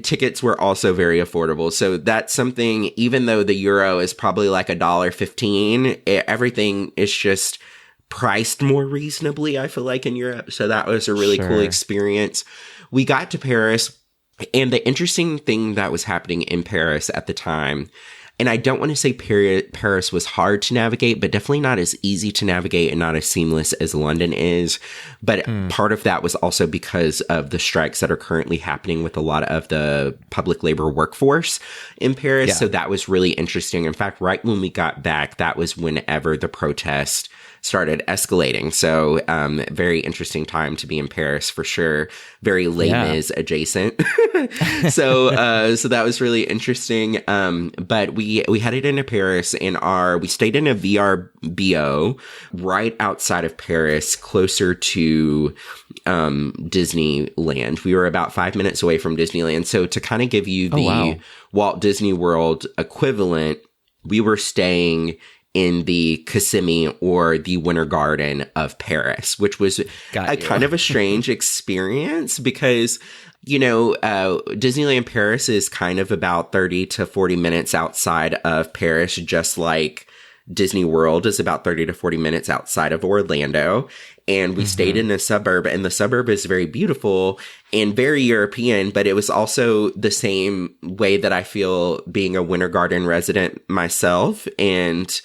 [SPEAKER 2] Tickets were also very affordable. So that's something, even though the euro is probably like $1.15, everything is just priced more reasonably, I feel like, in Europe. So that was a really cool experience. We got to Paris, and the interesting thing that was happening in Paris at the time, and I don't want to say Paris was hard to navigate, but definitely not as easy to navigate and not as seamless as London is. But part of that was also because of the strikes that are currently happening with a lot of the public labor workforce in Paris. Yeah. So that was really interesting. In fact, right when we got back, that was whenever the protest started escalating. So, very interesting time to be in Paris for sure. Very Les Mis adjacent. So that was really interesting. But we headed into Paris and we stayed in a VRBO right outside of Paris, closer to, Disneyland. We were about 5 minutes away from Disneyland. So to kind of give you the Walt Disney World equivalent, we were staying in the Kissimmee or the Winter Garden of Paris, which was kind of a strange experience because, Disneyland Paris is kind of about 30 to 40 minutes outside of Paris, just like Disney World is about 30 to 40 minutes outside of Orlando. And we stayed in a suburb, and the suburb is very beautiful and very European, but it was also the same way that I feel being a Winter Garden resident myself and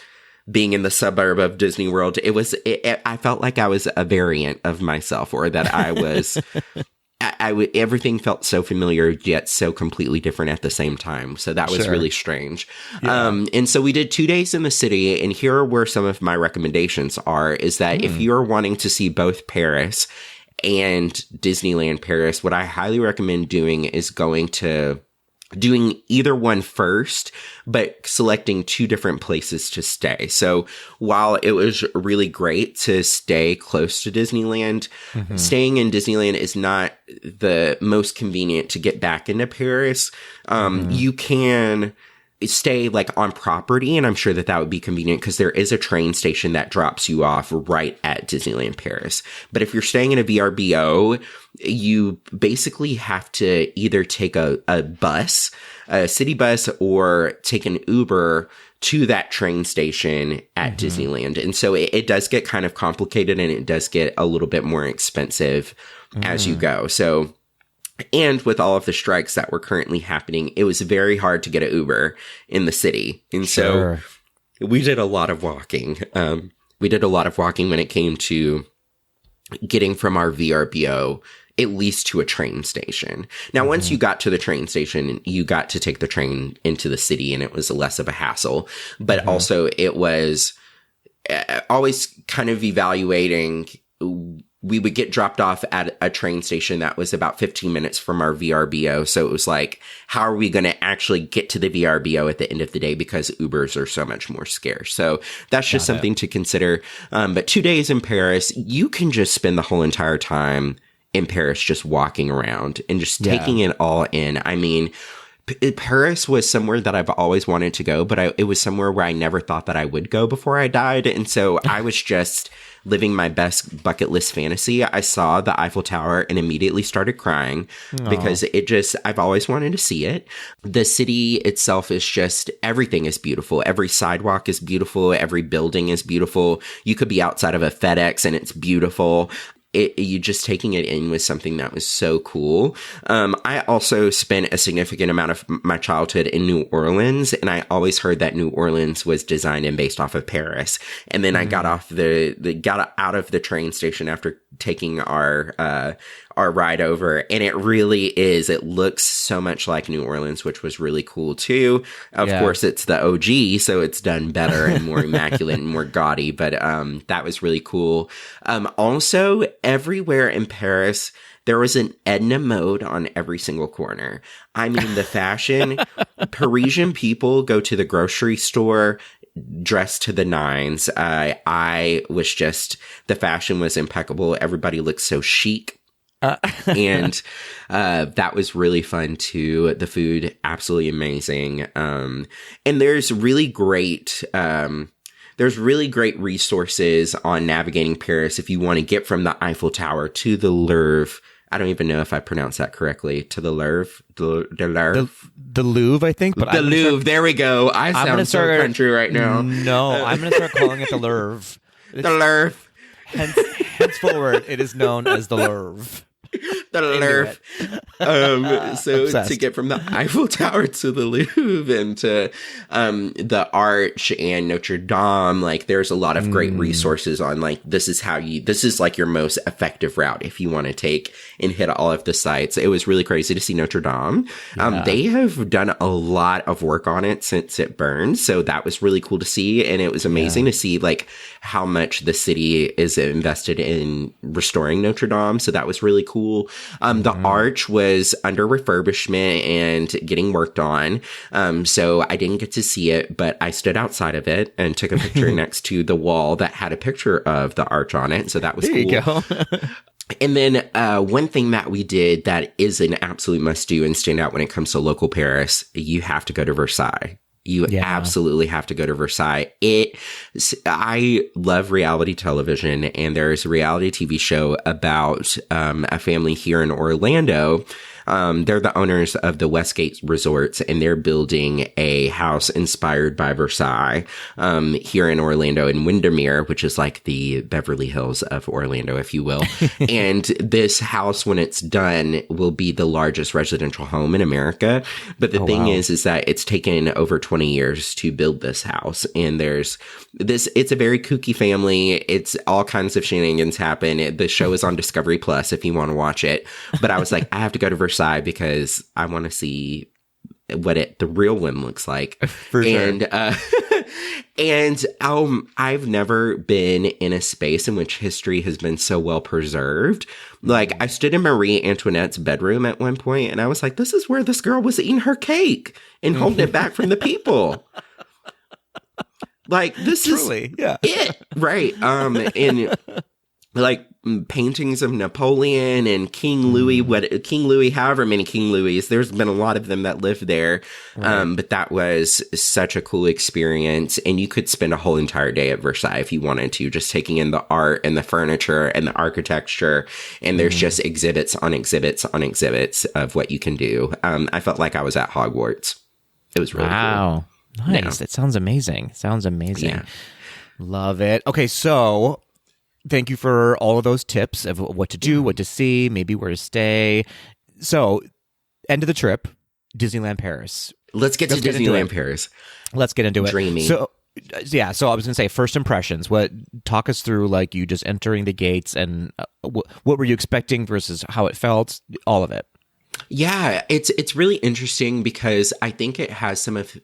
[SPEAKER 2] being in the suburb of Disney World. I felt like I was a variant of myself, or that I was, everything felt so familiar, yet so completely different at the same time. So that was really strange. Yeah. And so we did 2 days in the city, and here are where some of my recommendations is that if you're wanting to see both Paris and Disneyland Paris, what I highly recommend doing is doing either one first, but selecting 2 different places to stay. So while it was really great to stay close to Disneyland, staying in Disneyland is not the most convenient to get back into Paris. You can stay like on property, and I'm sure that would be convenient because there is a train station that drops you off right at Disneyland Paris. But if you're staying in a VRBO, you basically have to either take a bus, a city bus, or take an Uber to that train station at Disneyland. And so it does get kind of complicated, and it does get a little bit more expensive as you go. So, and with all of the strikes that were currently happening, it was very hard to get an Uber in the city. And so we did a lot of walking. We did a lot of walking when it came to getting from our VRBO at least to a train station. Now, once you got to the train station, you got to take the train into the city, and it was less of a hassle. But also it was always kind of evaluating. We would get dropped off at a train station that was about 15 minutes from our VRBO. So it was like, how are we going to actually get to the VRBO at the end of the day? Because Ubers are so much more scarce. So that's just something to consider. But 2 days in Paris, you can just spend the whole entire time in Paris just walking around and just taking it all in. I mean, Paris was somewhere that I've always wanted to go, but it was somewhere where I never thought that I would go before I died. And so I was just living my best bucket list fantasy. I saw the Eiffel Tower and immediately started crying because I've always wanted to see it. The city itself is just, everything is beautiful. Every sidewalk is beautiful. Every building is beautiful. You could be outside of a FedEx and it's beautiful. You just taking it in was something that was so cool. I also spent a significant amount of my childhood in New Orleans, and I always heard that New Orleans was designed and based off of Paris. And then I got off got out of the train station after taking our ride over, and it really is. It looks so much like New Orleans, which was really cool too. Of course, it's the OG, so it's done better and more immaculate and more gaudy. But that was really cool. Also, everywhere in Paris, there was an Edna mode on every single corner. I mean, the fashion. Parisian people go to the grocery store dressed to the nines. I was just, the fashion was impeccable. Everybody looked so chic. And that was really fun too. The food, absolutely amazing. And there's really great resources on navigating Paris if you want to get from the Eiffel Tower to the Louvre. I don't even know if I pronounced that correctly. To the Louvre,
[SPEAKER 1] the Louvre, I think. But
[SPEAKER 2] the Louvre. There we go. I sound so country right now.
[SPEAKER 1] No, I'm going to start calling it the Louvre.
[SPEAKER 2] The Louvre.
[SPEAKER 1] Henceforward, it is known as the Louvre.
[SPEAKER 2] The Louvre. So
[SPEAKER 1] Obsessed.
[SPEAKER 2] to get from the Eiffel Tower to the Louvre and to the Arch and Notre Dame, like there's a lot of great resources on like this is like your most effective route if you want to take and hit all of the sites. It was really crazy to see Notre Dame. They have done a lot of work on it since it burned, so that was really cool to see, and it was amazing to see like how much the city is invested in restoring Notre Dame. So that was really cool. The Arch was under refurbishment and getting worked on. So I didn't get to see it, but I stood outside of it and took a picture next to the wall that had a picture of the Arch on it. So that was cool.
[SPEAKER 1] There you go.
[SPEAKER 2] And then one thing that we did that is an absolute must do and stand out when it comes to local Paris, you have to go to Versailles. You absolutely have to go to Versailles. I love reality television, and there's a reality TV show about a family here in Orlando. They're the owners of the Westgate Resorts, and they're building a house inspired by Versailles here in Orlando, in Windermere, which is like the Beverly Hills of Orlando, if you will. And this house, when it's done, will be the largest residential home in America. But the thing is that it's taken over 20 years to build this house. And there's this, it's a very kooky family. It's all kinds of shenanigans happen. The show is on Discovery Plus if you want to watch it. But I was like, I have to go to Versailles because I want to see what the real one looks like.
[SPEAKER 1] For sure.
[SPEAKER 2] And I've never been in a space in which history has been so well preserved. Like, I stood in Marie Antoinette's bedroom at one point, and I was like, this is where this girl was eating her cake and holding it back from the people. Like, this
[SPEAKER 1] Truly,
[SPEAKER 2] is it, right? And like paintings of Napoleon and King Louis, however many King Louis, there's been a lot of them that lived there. Right. But that was such a cool experience. And you could spend a whole entire day at Versailles if you wanted to, just taking in the art and the furniture and the architecture. And there's just exhibits on exhibits on exhibits of what you can do. I felt like I was at Hogwarts. It was really cool.
[SPEAKER 1] Nice. It sounds amazing.
[SPEAKER 2] Yeah.
[SPEAKER 1] Love it. Okay, so thank you for all of those tips of what to do, what to see, maybe where to stay. So, end of the trip, Disneyland Paris.
[SPEAKER 2] Let's get to Disneyland Paris.
[SPEAKER 1] Let's get into it.
[SPEAKER 2] Dreamy.
[SPEAKER 1] So I was going to say, first impressions. Talk us through, like, you just entering the gates and what were you expecting versus how it felt, all of it.
[SPEAKER 2] Yeah, it's really interesting because I think it has some of...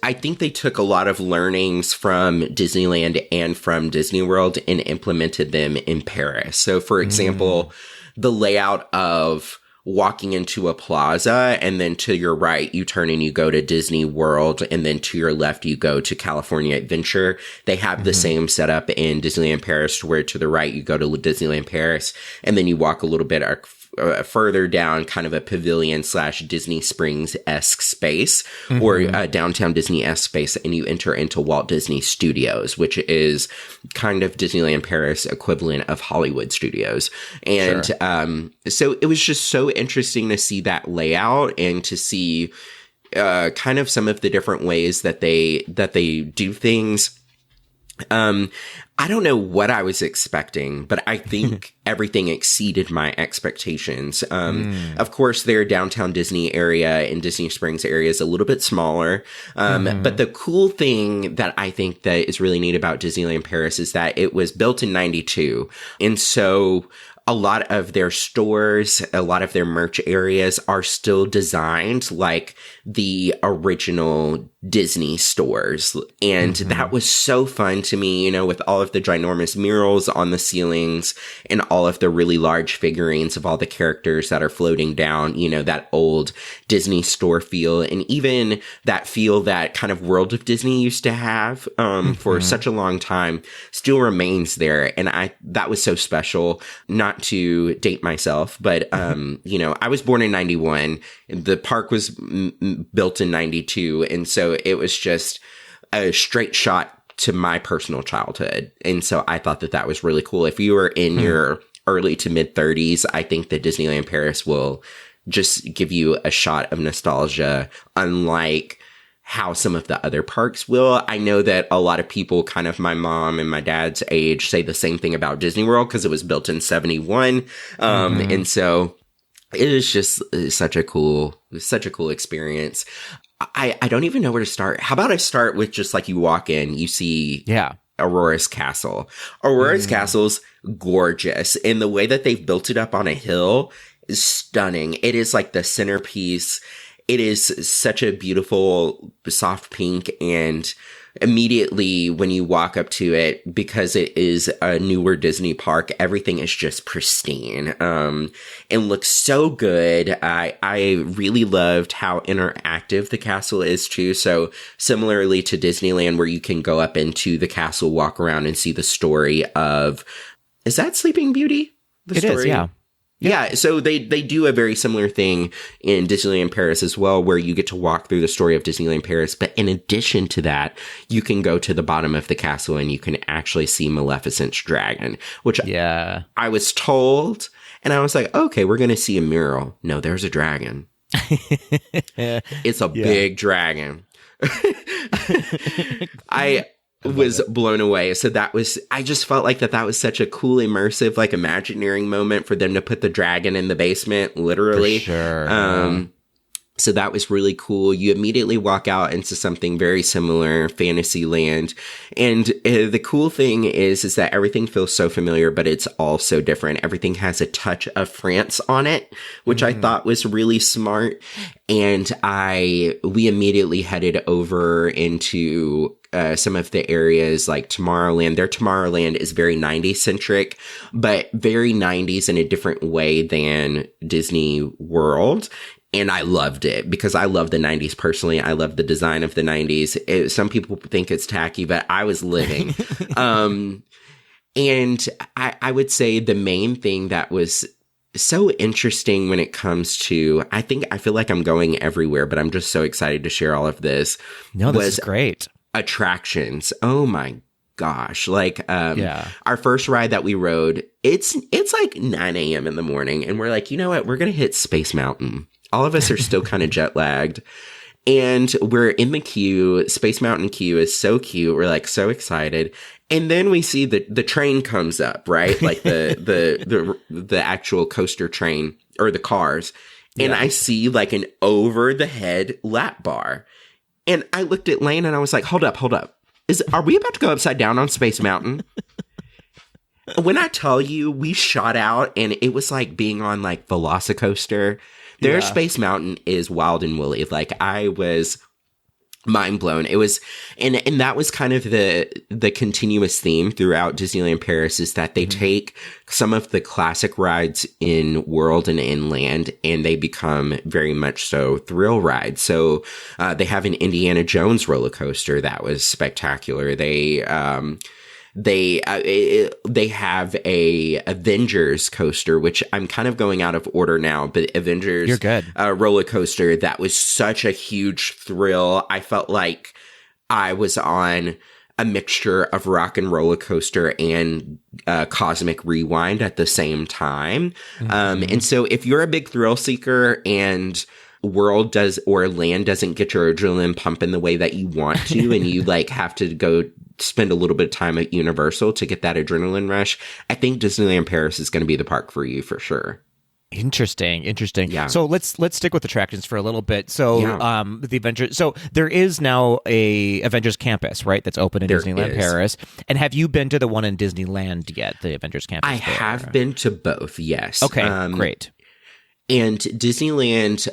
[SPEAKER 2] I think they took a lot of learnings from Disneyland and from Disney World and implemented them in Paris. So, for example, the layout of walking into a plaza and then to your right, you turn and you go to Disney World, and then to your left, you go to California Adventure. They have the same setup in Disneyland Paris, where to the right, you go to Disneyland Paris, and then you walk a little bit further down kind of a pavilion / Disney Springs-esque space or a downtown Disney-esque space, and you enter into Walt Disney Studios, which is kind of Disneyland Paris equivalent of Hollywood Studios. And so it was just so interesting to see that layout and to see kind of some of the different ways that they do things. I don't know what I was expecting, but I think everything exceeded my expectations. Of course, their downtown Disney area and Disney Springs area is a little bit smaller. But the cool thing that I think that is really neat about Disneyland Paris is that it was built in 92. And so a lot of their stores, a lot of their merch areas are still designed like the original Disney stores. And that was so fun to me, you know, with all of the ginormous murals on the ceilings and all of the really large figurines of all the characters that are floating down, you know, that old Disney store feel, and even that feel that kind of World of Disney used to have for such a long time still remains there. And that was so special. Not to date myself, but you know, I was born in 91. The park was built in 92, and so it was just a straight shot to my personal childhood. And so I thought that was really cool. If you were in your early to mid 30s, I think that Disneyland Paris will just give you a shot of nostalgia, unlike how some of the other parks will. I know that a lot of people, kind of my mom and my dad's age, say the same thing about Disney World because it was built in 71. And so it is just such a cool experience. I don't even know where to start. How about I start with just like you walk in, you see Aurora's Castle. Aurora's Castle's gorgeous. And the way that they've built it up on a hill is stunning. It is like the centerpiece. It is such a beautiful soft pink, and immediately when you walk up to it, because it is a newer Disney park, everything is just pristine, and looks so good. I really loved how interactive the castle is too. So similarly to Disneyland, where you can go up into the castle, walk around, and see the story of, is that Sleeping Beauty?
[SPEAKER 1] It is, yeah.
[SPEAKER 2] Yeah, so they do a very similar thing in Disneyland Paris as well, where you get to walk through the story of Disneyland Paris. But in addition to that, you can go to the bottom of the castle and you can actually see Maleficent's dragon, which I was told, and I was like, okay, we're going to see a mural. No, there's a dragon. It's a big dragon. I was blown away. So I just felt like that was such a cool, immersive, like Imagineering moment for them to put the dragon in the basement, literally.
[SPEAKER 1] For sure.
[SPEAKER 2] So that was really cool. You immediately walk out into something very similar, Fantasyland. And the cool thing is that everything feels so familiar, but it's all so different. Everything has a touch of France on it, which I thought was really smart. And we immediately headed over into some of the areas like Tomorrowland. Their Tomorrowland is very 90s centric, but very 90s in a different way than Disney World. And I loved it because I love the 90s personally. I love the design of the 90s. Some people think it's tacky, but I was living. And I would say the main thing that was so interesting when it comes to, I feel like I'm going everywhere, but I'm just so excited to share all of this.
[SPEAKER 1] No, this is great.
[SPEAKER 2] Attractions. Oh my gosh. Like, our first ride that we rode, it's like 9 a.m. in the morning. And we're like, you know what? We're going to hit Space Mountain. All of us are still kind of jet lagged. And we're in the queue. Space Mountain queue is so cute. We're like so excited. And then we see the train comes up, right? Like the actual coaster train or the cars. And I see like an over the head lap bar. And I looked at Lane and I was like, hold up. Are we about to go upside down on Space Mountain? When I tell you, we shot out and it was like being on like Velocicoaster. Their Space Mountain is wild and woolly. Like, I was mind blown. It was, and that was kind of the continuous theme throughout Disneyland Paris, is that they take some of the classic rides in World and Inland and they become very much so thrill rides. So they have an Indiana Jones roller coaster that was spectacular. they have a Avengers coaster, which I'm kind of going out of order now, but Avengers
[SPEAKER 1] You're good.
[SPEAKER 2] Roller coaster, that was such a huge thrill. I felt like I was on a mixture of Rock and Roller Coaster and Cosmic Rewind at the same time. And so if you're a big thrill seeker and world does or land doesn't get your adrenaline pumping the way that you want to, and you like have to go spend a little bit of time at Universal to get that adrenaline rush, I think Disneyland Paris is going to be the park for you for sure.
[SPEAKER 1] Interesting.
[SPEAKER 2] Yeah.
[SPEAKER 1] So let's stick with attractions for a little bit. So the Avengers. So there is now a Avengers campus, right? That's open in Disneyland Paris. And have you been to the one in Disneyland yet? The Avengers campus.
[SPEAKER 2] I have been to both. Yes.
[SPEAKER 1] Okay. Great.
[SPEAKER 2] And Disneyland's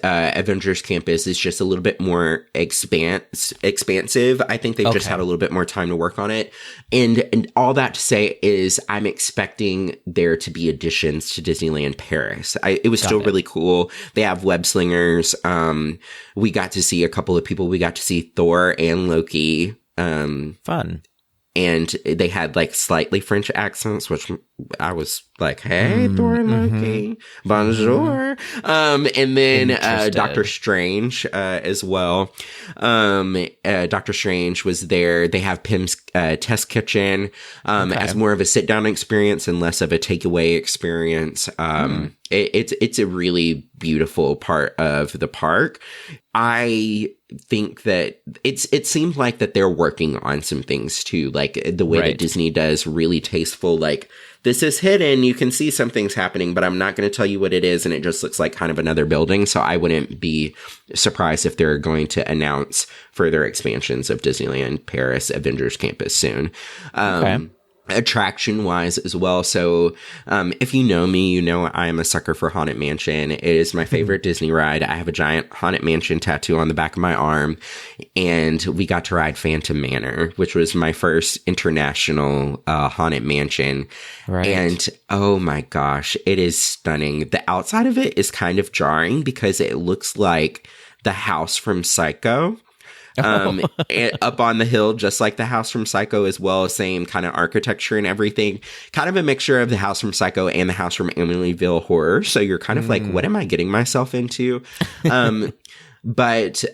[SPEAKER 2] Avengers Campus is just a little bit more expansive. I think they've just had a little bit more time to work on it. And all that to say is I'm expecting there to be additions to Disneyland Paris. It was still really cool. They have web slingers. We got to see a couple of people. We got to see Thor and Loki.
[SPEAKER 1] Fun.
[SPEAKER 2] And they had like slightly French accents, which I was like, hey, Thor and Loki, bonjour. And then Doctor Strange as well. Doctor Strange was there. They have Pym's Test Kitchen as more of a sit-down experience and less of a takeaway experience. It's a really beautiful part of the park. I think that it seems like that they're working on some things too, like the way that Disney does, really tasteful, like this is hidden, you can see some things happening, but I'm not going to tell you what it is, and it just looks like kind of another building. So I wouldn't be surprised if they're going to announce further expansions of Disneyland Paris Avengers Campus soon. Attraction wise as well. So, if you know me, you know I am a sucker for Haunted Mansion. It is my favorite Disney ride. I have a giant Haunted Mansion tattoo on the back of my arm, and we got to ride Phantom Manor, which was my first international Haunted Mansion. Right. And oh my gosh, it is stunning. The outside of it is kind of jarring because it looks like the house from Psycho. Up on the hill, just like the house from Psycho as well, same kind of architecture and everything, kind of a mixture of the house from Psycho and the house from Amityville Horror. So you're kind of like, what am I getting myself into? But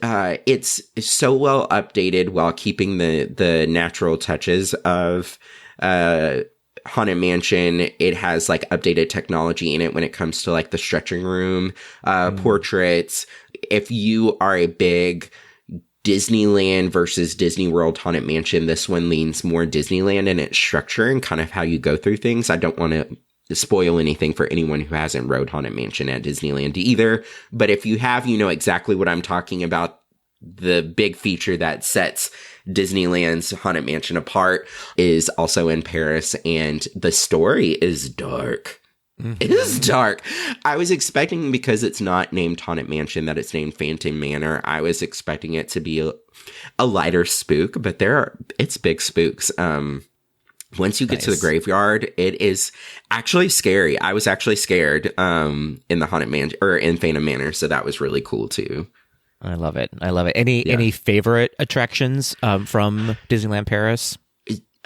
[SPEAKER 2] it's so well updated while keeping the natural touches of Haunted Mansion. It has like updated technology in it when it comes to like the stretching room, portraits. If you are a big Disneyland versus Disney World Haunted Mansion, this one leans more Disneyland in its structure and kind of how you go through things. I don't want to spoil anything for anyone who hasn't rode Haunted Mansion at Disneyland either, but if you have, you know exactly what I'm talking about. The big feature that sets Disneyland's Haunted Mansion apart is also in Paris, and the story is dark. It is dark. I was expecting, because it's not named Haunted Mansion, that it's named Phantom Manor. I was expecting it to be a lighter spook, but it's big spooks. Once you get to the graveyard, it is actually scary. I was actually scared in the Haunted Mansion or in Phantom Manor, so that was really cool too.
[SPEAKER 1] I love it. Any favorite attractions from Disneyland Paris?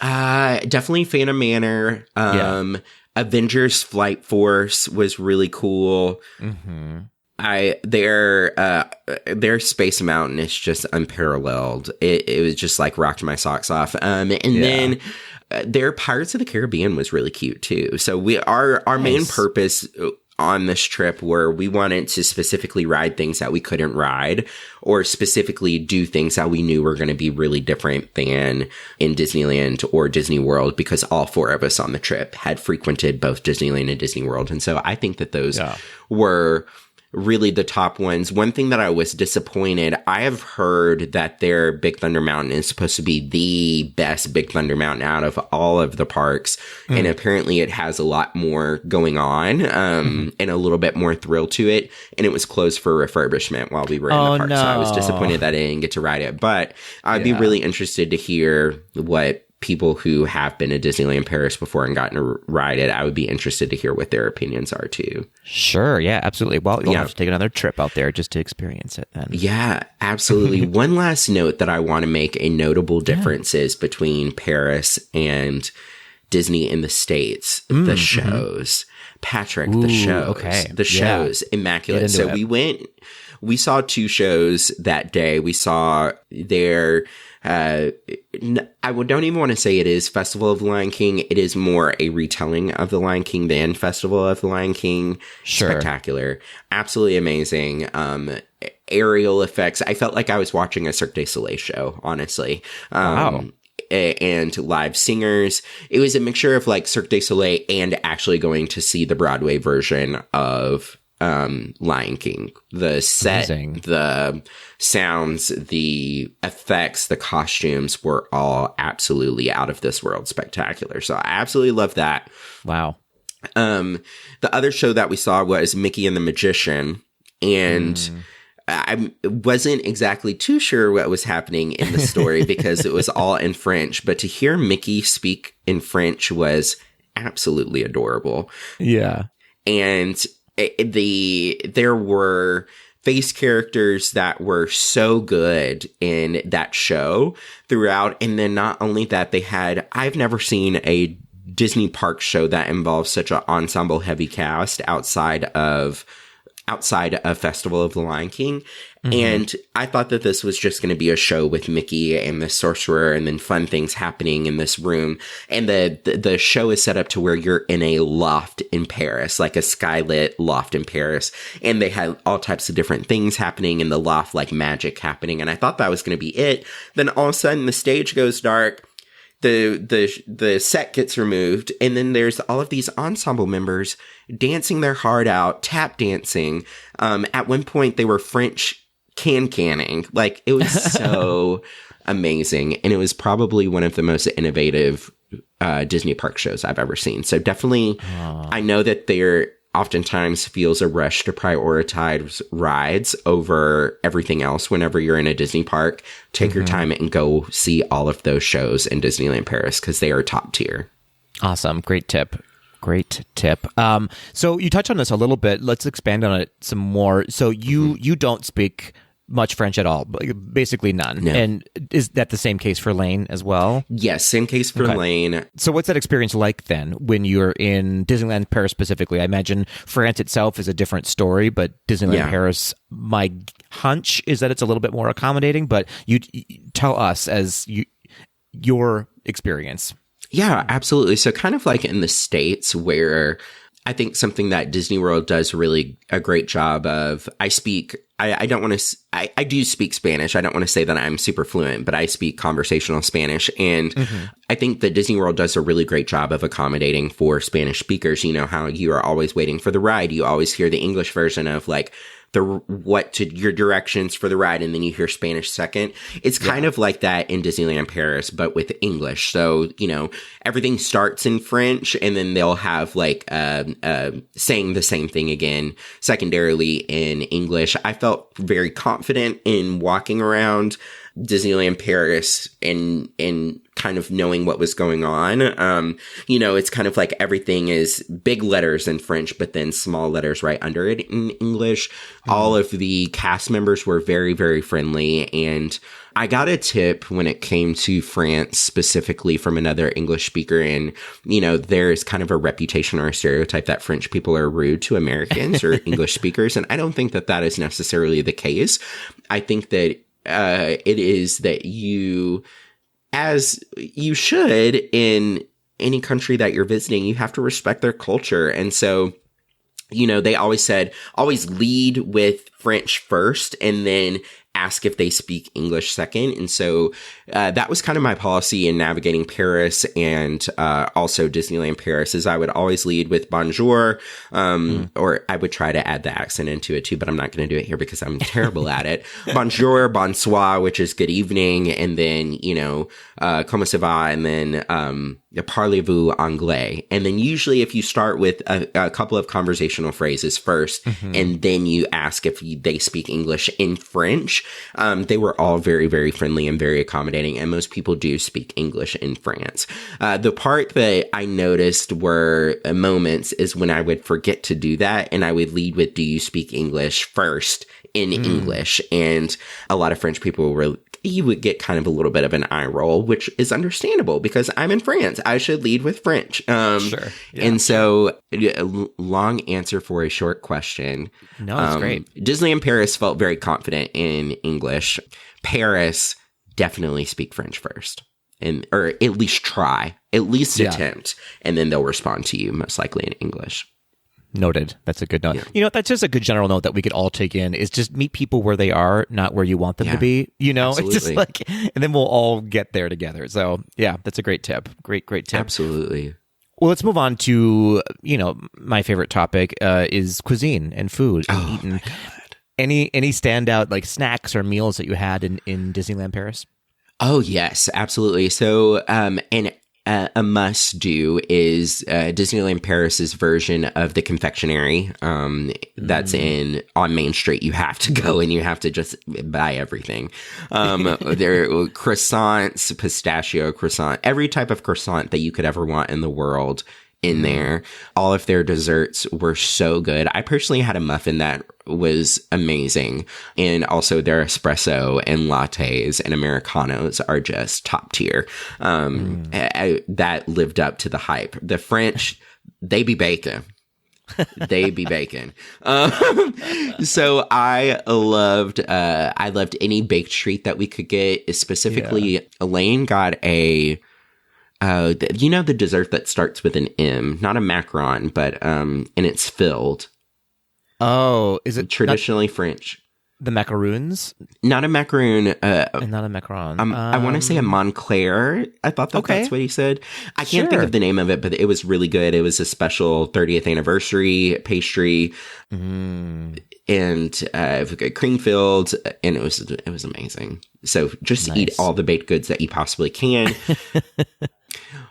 [SPEAKER 2] Definitely Phantom Manor. Avengers Flight Force was really cool. Their Space Mountain is just unparalleled. It was just like rocked my socks off. Then their Pirates of the Caribbean was really cute too. So our main purpose on this trip were we wanted to specifically ride things that we couldn't ride, or specifically do things that we knew were going to be really different than in Disneyland or Disney World, because all four of us on the trip had frequented both Disneyland and Disney World. And so I think that those were really the top ones. One thing that I was disappointed, I have heard that their Big Thunder Mountain is supposed to be the best Big Thunder Mountain out of all of the parks. And apparently it has a lot more going on and a little bit more thrill to it. And it was closed for refurbishment while we were in the park. No. So I was disappointed that I didn't get to ride it. But I'd be really interested to hear what people who have been to Disneyland Paris before and gotten to ride it, I would be interested to hear what their opinions are too.
[SPEAKER 1] Sure. Yeah, absolutely. Well, you'll have to take another trip out there just to experience it then.
[SPEAKER 2] Yeah, absolutely. One last note that I want to make: a notable differences between Paris and Disney in the States. The shows. Patrick, the shows.
[SPEAKER 1] Okay.
[SPEAKER 2] The shows. Immaculate. So we saw 2 shows that day. We saw their I don't even want to say it is Festival of the Lion King. It is more a retelling of the Lion King than Festival of the Lion King.
[SPEAKER 1] Sure.
[SPEAKER 2] Spectacular. Absolutely amazing. Aerial effects. I felt like I was watching a Cirque du Soleil show, honestly.
[SPEAKER 1] Wow.
[SPEAKER 2] And live singers. It was a mixture of like Cirque du Soleil and actually going to see the Broadway version of Lion King. The set, the sounds, the effects, the costumes were all absolutely out of this world spectacular. So I absolutely love that.
[SPEAKER 1] Wow.
[SPEAKER 2] The other show that we saw was Mickey and the Magician, and I wasn't exactly too sure what was happening in the story because it was all in French, but to hear Mickey speak in French was absolutely adorable.
[SPEAKER 1] Yeah.
[SPEAKER 2] And there were face characters that were so good in that show throughout. And then not only that, I've never seen a Disney park show that involves such an ensemble heavy cast outside of Festival of the Lion King. And I thought that this was just going to be a show with Mickey and the sorcerer and then fun things happening in this room. And the show is set up to where you're in a loft in Paris, like a skylit loft in Paris. And they had all types of different things happening in the loft, like magic happening. And I thought that was going to be it. Then all of a sudden the stage goes dark. The set gets removed, and then there's all of these ensemble members dancing their heart out, tap dancing. At one point, they were French canning. Like, it was so amazing, and it was probably one of the most innovative Disney park shows I've ever seen. So definitely, I know that there oftentimes feels a rush to prioritize rides over everything else whenever you're in a Disney park. Take your time and go see all of those shows in Disneyland Paris because they are top tier.
[SPEAKER 1] Awesome. Great tip. So you touched on this a little bit. Let's expand on it some more. So you don't speak much French at all, basically none.
[SPEAKER 2] No.
[SPEAKER 1] And is that the same case for Lane as well?
[SPEAKER 2] Yes, same case for Lane.
[SPEAKER 1] So what's that experience like then when you're in Disneyland Paris specifically? I imagine France itself is a different story, but Disneyland Paris, my hunch is that it's a little bit more accommodating, but you tell us as your experience.
[SPEAKER 2] Yeah, absolutely. So kind of like in the States where I think something that Disney World does really a great job of, I do speak Spanish. I don't want to say that I'm super fluent, but I speak conversational Spanish. And I think that Disney World does a really great job of accommodating for Spanish speakers. You know how you are always waiting for the ride. You always hear the English version of like your directions for the ride, and then you hear Spanish second. It's kind of like that in Disneyland Paris, but with English. So, you know, everything starts in French, and then they'll have like saying the same thing again secondarily in English. I felt very confident in walking around Disneyland Paris and kind of knowing what was going on. You know, it's kind of like everything is big letters in French, but then small letters right under it in English. All of the cast members were very, very friendly. And I got a tip when it came to France specifically from another English speaker. And, you know, there's kind of a reputation or a stereotype that French people are rude to Americans or English speakers. And I don't think that that is necessarily the case. I think that it is that you, as you should in any country that you're visiting, you have to respect their culture. And so, you know, they always said, always lead with French first and then ask if they speak English second. And so that was kind of my policy in navigating Paris and also Disneyland Paris, is I would always lead with bonjour, or I would try to add the accent into it too, but I'm not going to do it here because I'm terrible at it. Bonjour, bonsoir, which is good evening, and then, you know, comment ça va, and then parlez-vous anglais? And then usually if you start with a couple of conversational phrases first, and then you ask if they speak English in French, they were all very, very friendly and very accommodating. And most people do speak English in France. The part that I noticed were moments is when I would forget to do that, and I would lead with, do you speak English first in English? And a lot of French people were, you would get kind of a little bit of an eye roll, which is understandable because I'm in France. I should lead with French.
[SPEAKER 1] Sure. Yeah.
[SPEAKER 2] And so, long answer for a short question.
[SPEAKER 1] No, that's great.
[SPEAKER 2] Disneyland Paris felt very confident in English. Paris, definitely speak French first. Or at least try, at least attempt. And then they'll respond to you, most likely in English.
[SPEAKER 1] Noted. That's a good note.
[SPEAKER 2] Yeah.
[SPEAKER 1] That's just a good general note that we could all take in, is just meet people where they are, not where you want them to be.
[SPEAKER 2] Absolutely.
[SPEAKER 1] It's just like, and then we'll all get there together. So yeah, that's a great tip. Great tip.
[SPEAKER 2] Absolutely.
[SPEAKER 1] Well, let's move on to, my favorite topic is cuisine and food. And eating.
[SPEAKER 2] My God.
[SPEAKER 1] Any standout like snacks or meals that you had in Disneyland Paris?
[SPEAKER 2] Oh, yes, absolutely. So, a must do is Disneyland Paris's version of the confectionery that's on Main Street. You have to go and you have to just buy everything. There are croissants, pistachio croissant, every type of croissant that you could ever want in the world in there. All of their desserts were so good. I personally had a muffin that was amazing. And also their espresso and lattes and Americanos are just top tier. That lived up to the hype. The French, they be bacon. They be bacon. So I loved any baked treat that we could get. Specifically, Elaine got the dessert that starts with an M, not a macaron, but and it's filled.
[SPEAKER 1] Oh, is it
[SPEAKER 2] traditionally French?
[SPEAKER 1] The macaroons?
[SPEAKER 2] Not a macaroon.
[SPEAKER 1] And not a macaron.
[SPEAKER 2] I want to say a Montclair. I thought that's what he said. I can't think of the name of it, but it was really good. It was a special 30th anniversary pastry. And cream filled, and it was amazing. So just eat all the baked goods that you possibly can.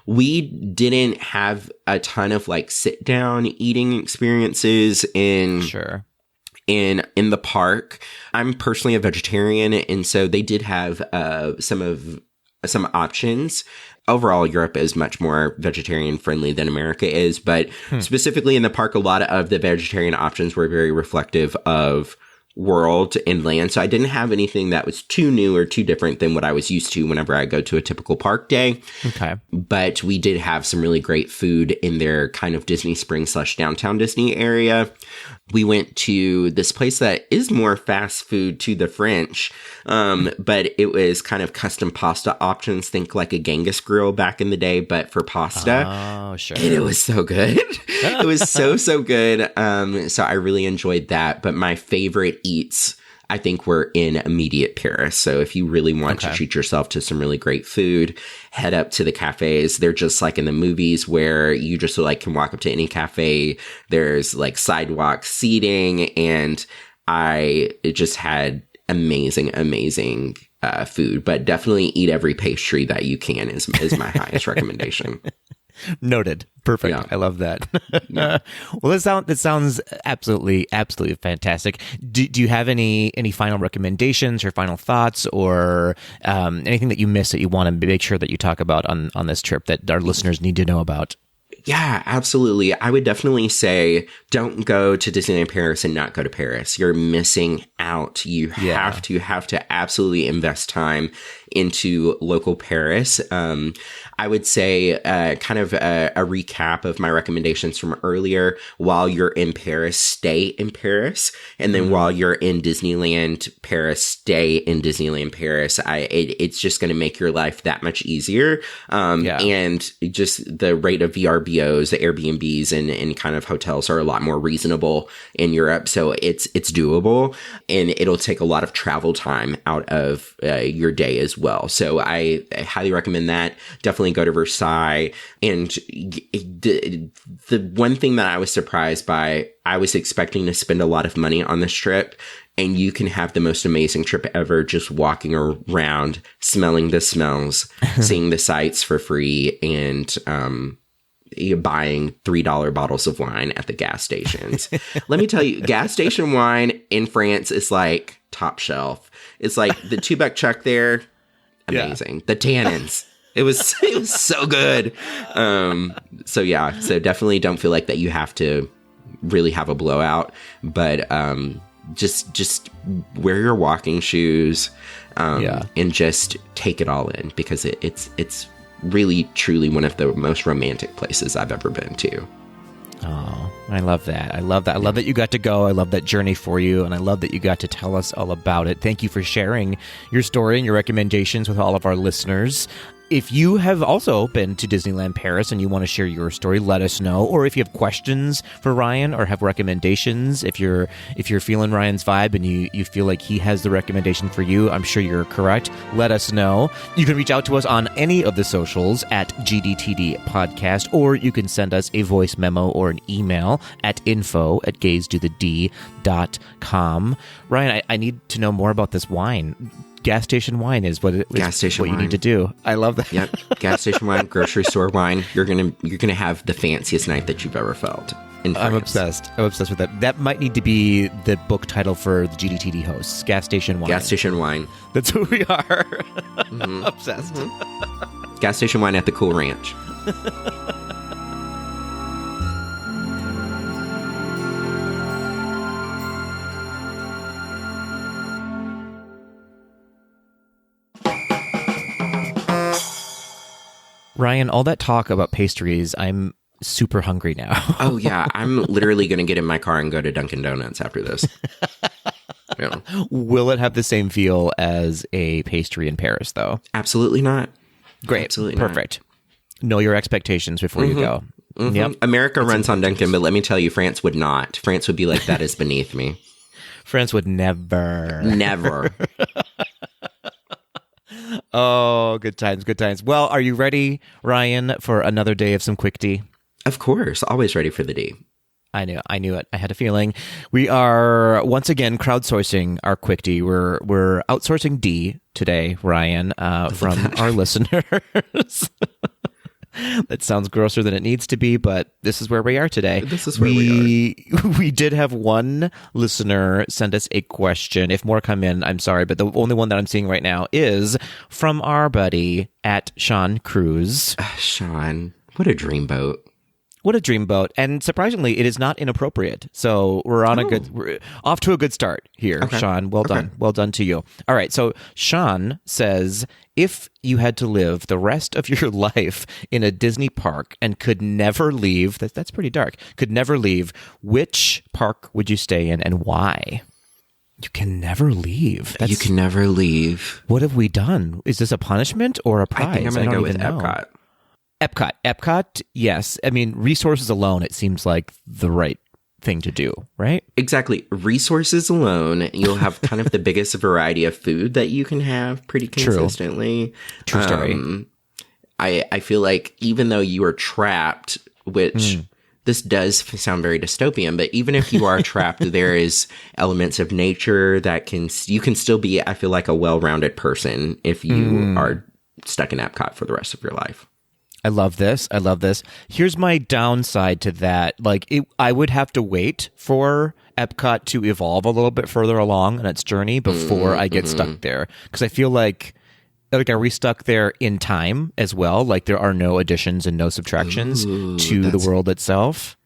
[SPEAKER 2] We didn't have a ton of like sit down eating experiences in the park. I'm personally a vegetarian, and so they did have some options. Overall, Europe is much more vegetarian friendly than America is, but specifically in the park, a lot of the vegetarian options were very reflective of world and land. So I didn't have anything that was too new or too different than what I was used to whenever I go to a typical park day.
[SPEAKER 1] Okay.
[SPEAKER 2] But we did have some really great food in their kind of Disney Springs / downtown Disney area. We went to this place that is more fast food to the French, but it was kind of custom pasta options. Think like a Genghis grill back in the day, but for pasta.
[SPEAKER 1] Oh, sure.
[SPEAKER 2] And it was so good. It was so good. So I really enjoyed that. But my favorite eats, I think, were in immediate Paris. So if you really want to treat yourself to some really great food, head up to the cafes. They're just like in the movies where you just like can walk up to any cafe. There's like sidewalk seating, and it just had amazing food. But definitely eat every pastry that you can is my highest recommendation.
[SPEAKER 1] Noted. Perfect.
[SPEAKER 2] Yeah.
[SPEAKER 1] I love that. Well, that sounds absolutely fantastic. Do you have any final recommendations or final thoughts, or anything that you missed that you want to make sure that you talk about on this trip that our listeners need to know about?
[SPEAKER 2] Yeah, absolutely. I would definitely say don't go to Disneyland Paris and not go to Paris. You're missing out. You have to absolutely invest time into local Paris. I would say kind of a recap of my recommendations from earlier. While you're in Paris, stay in Paris. And then while you're in Disneyland Paris, stay in Disneyland Paris. It's just going to make your life that much easier. And just the rate of VRB VRBOs, the Airbnbs and kind of hotels are a lot more reasonable in Europe. So it's doable, and it'll take a lot of travel time out of your day as well. So I highly recommend that. Definitely go to Versailles. And the one thing that I was surprised by, I was expecting to spend a lot of money on this trip, and you can have the most amazing trip ever just walking around, smelling the smells, seeing the sights for free, and buying $3 bottles of wine at the gas stations. Let me tell you, gas station wine in France is like top shelf. It's like the $2 chuck there, amazing. Yeah. The tannins. It was so good. So definitely don't feel like that you have to really have a blowout, but just wear your walking shoes and just take it all in, because it's really truly one of the most romantic places I've ever been to.
[SPEAKER 1] Oh, I love that. I love that you got to go. I love that journey for you, and I love that you got to tell us all about it. Thank you for sharing your story and your recommendations with all of our listeners. If you have also been to Disneyland Paris and you want to share your story, let us know. Or if you have questions for Ryan or have recommendations, if you're feeling Ryan's vibe and you feel like he has the recommendation for you, I'm sure you're correct, let us know. You can reach out to us on any of the socials at GDTD Podcast, or you can send us a voice memo or an email at info@gazedothed.com. Ryan, I need to know more about this wine. Gas station wine is what you need to do. I love that.
[SPEAKER 2] Yep. Gas station wine, grocery store wine. You're gonna have the fanciest night that you've ever felt in France.
[SPEAKER 1] I'm obsessed with that. That might need to be the book title for the GDTD hosts. Gas station wine.
[SPEAKER 2] Gas station wine.
[SPEAKER 1] That's who we are. Mm-hmm. Obsessed.
[SPEAKER 2] Mm-hmm. Gas station wine at the Cool Ranch.
[SPEAKER 1] Ryan, all that talk about pastries, I'm super hungry now.
[SPEAKER 2] Oh, yeah. I'm literally going to get in my car and go to Dunkin' Donuts after this. Yeah.
[SPEAKER 1] Will it have the same feel as a pastry in Paris, though?
[SPEAKER 2] Absolutely not.
[SPEAKER 1] Great.
[SPEAKER 2] Absolutely
[SPEAKER 1] Perfect. Not. Know your expectations before you go.
[SPEAKER 2] Mm-hmm. Yep. America runs on Dunkin', but let me tell you, France would not. France would be like, that is beneath me.
[SPEAKER 1] France would never.
[SPEAKER 2] Never.
[SPEAKER 1] Oh, good times, good times. Well, are you ready, Ryan, for another day of some quick tea?
[SPEAKER 2] Of course. Always ready for the D.
[SPEAKER 1] I knew it. I had a feeling. We are once again crowdsourcing our quick D. We're outsourcing D today, Ryan, from our listeners. That sounds grosser than it needs to be, but this is where we are today.
[SPEAKER 2] This is where we
[SPEAKER 1] are. We did have one listener send us a question. If more come in, I'm sorry, but the only one that I'm seeing right now is from our buddy at Sean Cruz.
[SPEAKER 2] Sean, what a dreamboat.
[SPEAKER 1] What a dreamboat. And surprisingly, it is not inappropriate. So we're off to a good start here, okay. Sean. Well done. Okay. Well done to you. All right. So Sean says, if you had to live the rest of your life in a Disney park and could never leave, that's pretty dark, could never leave, which park would you stay in and why? You can never leave.
[SPEAKER 2] You can never leave.
[SPEAKER 1] What have we done? Is this a punishment or a prize?
[SPEAKER 2] I think I'm going to go with Epcot.
[SPEAKER 1] Epcot, yes. I mean, resources alone, it seems like the right thing to do, right?
[SPEAKER 2] Exactly. Resources alone, you'll have kind of the biggest variety of food that you can have pretty consistently.
[SPEAKER 1] True story.
[SPEAKER 2] I feel like even though you are trapped, which this does sound very dystopian, but even if you are trapped, there is elements of nature that you can still be, I feel like, a well-rounded person if you are stuck in Epcot for the rest of your life.
[SPEAKER 1] I love this. Here's my downside to that. I would have to wait for Epcot to evolve a little bit further along in its journey before I get stuck there. Because I feel like are we stuck there in time as well? Like there are no additions and no subtractions to the world itself?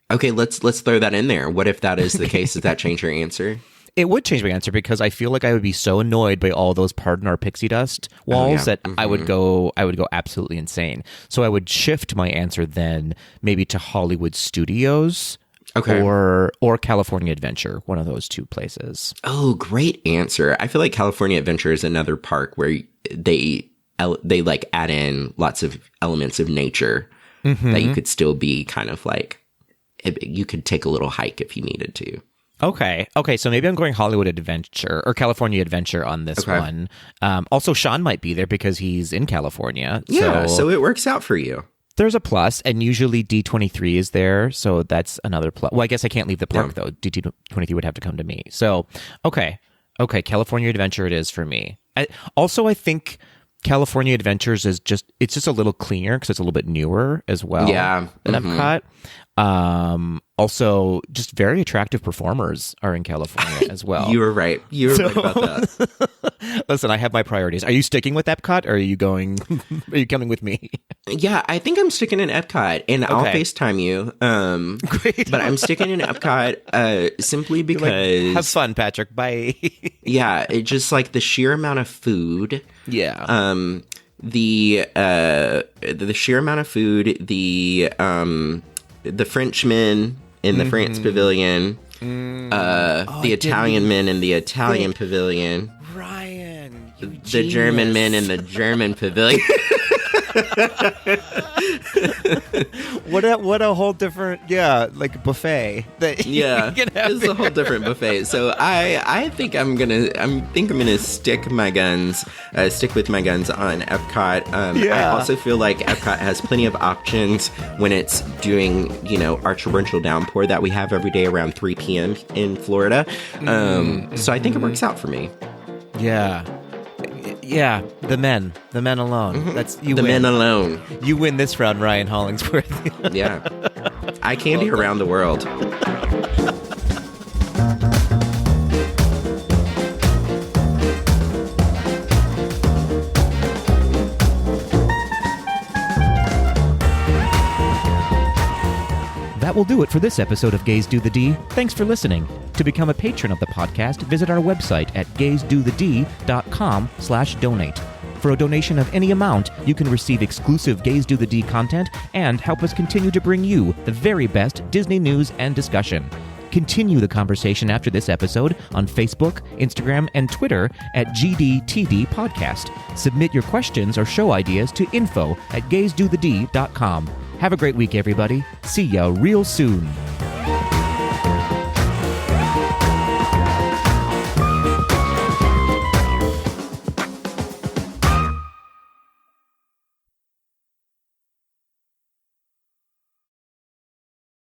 [SPEAKER 2] Okay, let's throw that in there. What if that is the case? Does that change your answer?
[SPEAKER 1] It would change my answer because I feel like I would be so annoyed by all those pardon our pixie dust walls that I would go absolutely insane. So I would shift my answer then maybe to Hollywood Studios or California Adventure, one of those two places.
[SPEAKER 2] Oh, great answer. I feel like California Adventure is another park where they like add in lots of elements of nature that you could still be kind of like, you could take a little hike if you needed to.
[SPEAKER 1] Okay. So maybe I'm going Hollywood Adventure or California Adventure on this one. Also, Sean might be there because he's in California.
[SPEAKER 2] Yeah, so it works out for you.
[SPEAKER 1] There's a plus, and usually D23 is there, so that's another plus. Well, I guess I can't leave the park, though. D23 would have to come to me. So, okay, California Adventure it is for me. I think California Adventures is just a little cleaner because it's a little bit newer as well.
[SPEAKER 2] Yeah.
[SPEAKER 1] Than Epcot. Also, just very attractive performers are in California as well.
[SPEAKER 2] You were right. Right about that.
[SPEAKER 1] Listen, I have my priorities. Are you sticking with Epcot or are you coming with me?
[SPEAKER 2] Yeah, I think I'm sticking in Epcot, and I'll FaceTime you.
[SPEAKER 1] Great.
[SPEAKER 2] But I'm sticking in Epcot simply because...
[SPEAKER 1] have fun, Patrick. Bye.
[SPEAKER 2] Yeah, it just like the sheer amount of food.
[SPEAKER 1] Yeah.
[SPEAKER 2] The sheer amount of food, the Frenchmen in the France Pavilion, the Italian men in the Italian Pavilion,
[SPEAKER 1] Ryan,
[SPEAKER 2] the German men in the German Pavilion.
[SPEAKER 1] What a whole different buffet that
[SPEAKER 2] It's a whole different buffet. So I think I'm gonna stick with my guns on Epcot. I also feel like Epcot has plenty of options when it's doing our torrential downpour that we have every day around 3 p.m. in Florida. So I think it works out for me.
[SPEAKER 1] Yeah, the men alone. That's you.
[SPEAKER 2] The
[SPEAKER 1] win.
[SPEAKER 2] men alone.
[SPEAKER 1] You win this round, Ryan Hollingsworth.
[SPEAKER 2] Yeah, I candy around the world.
[SPEAKER 1] That will do it for this episode of Gaze Do the D. Thanks for listening. To become a patron of the podcast, visit our website at gazedothed.com/donate. For a donation of any amount, you can receive exclusive Gaze Do the D content and help us continue to bring you the very best Disney news and discussion. Continue the conversation after this episode on Facebook, Instagram, and Twitter at GDTD Podcast. Submit your questions or show ideas to info@gazedothed.com. Have a great week, everybody. See ya real soon.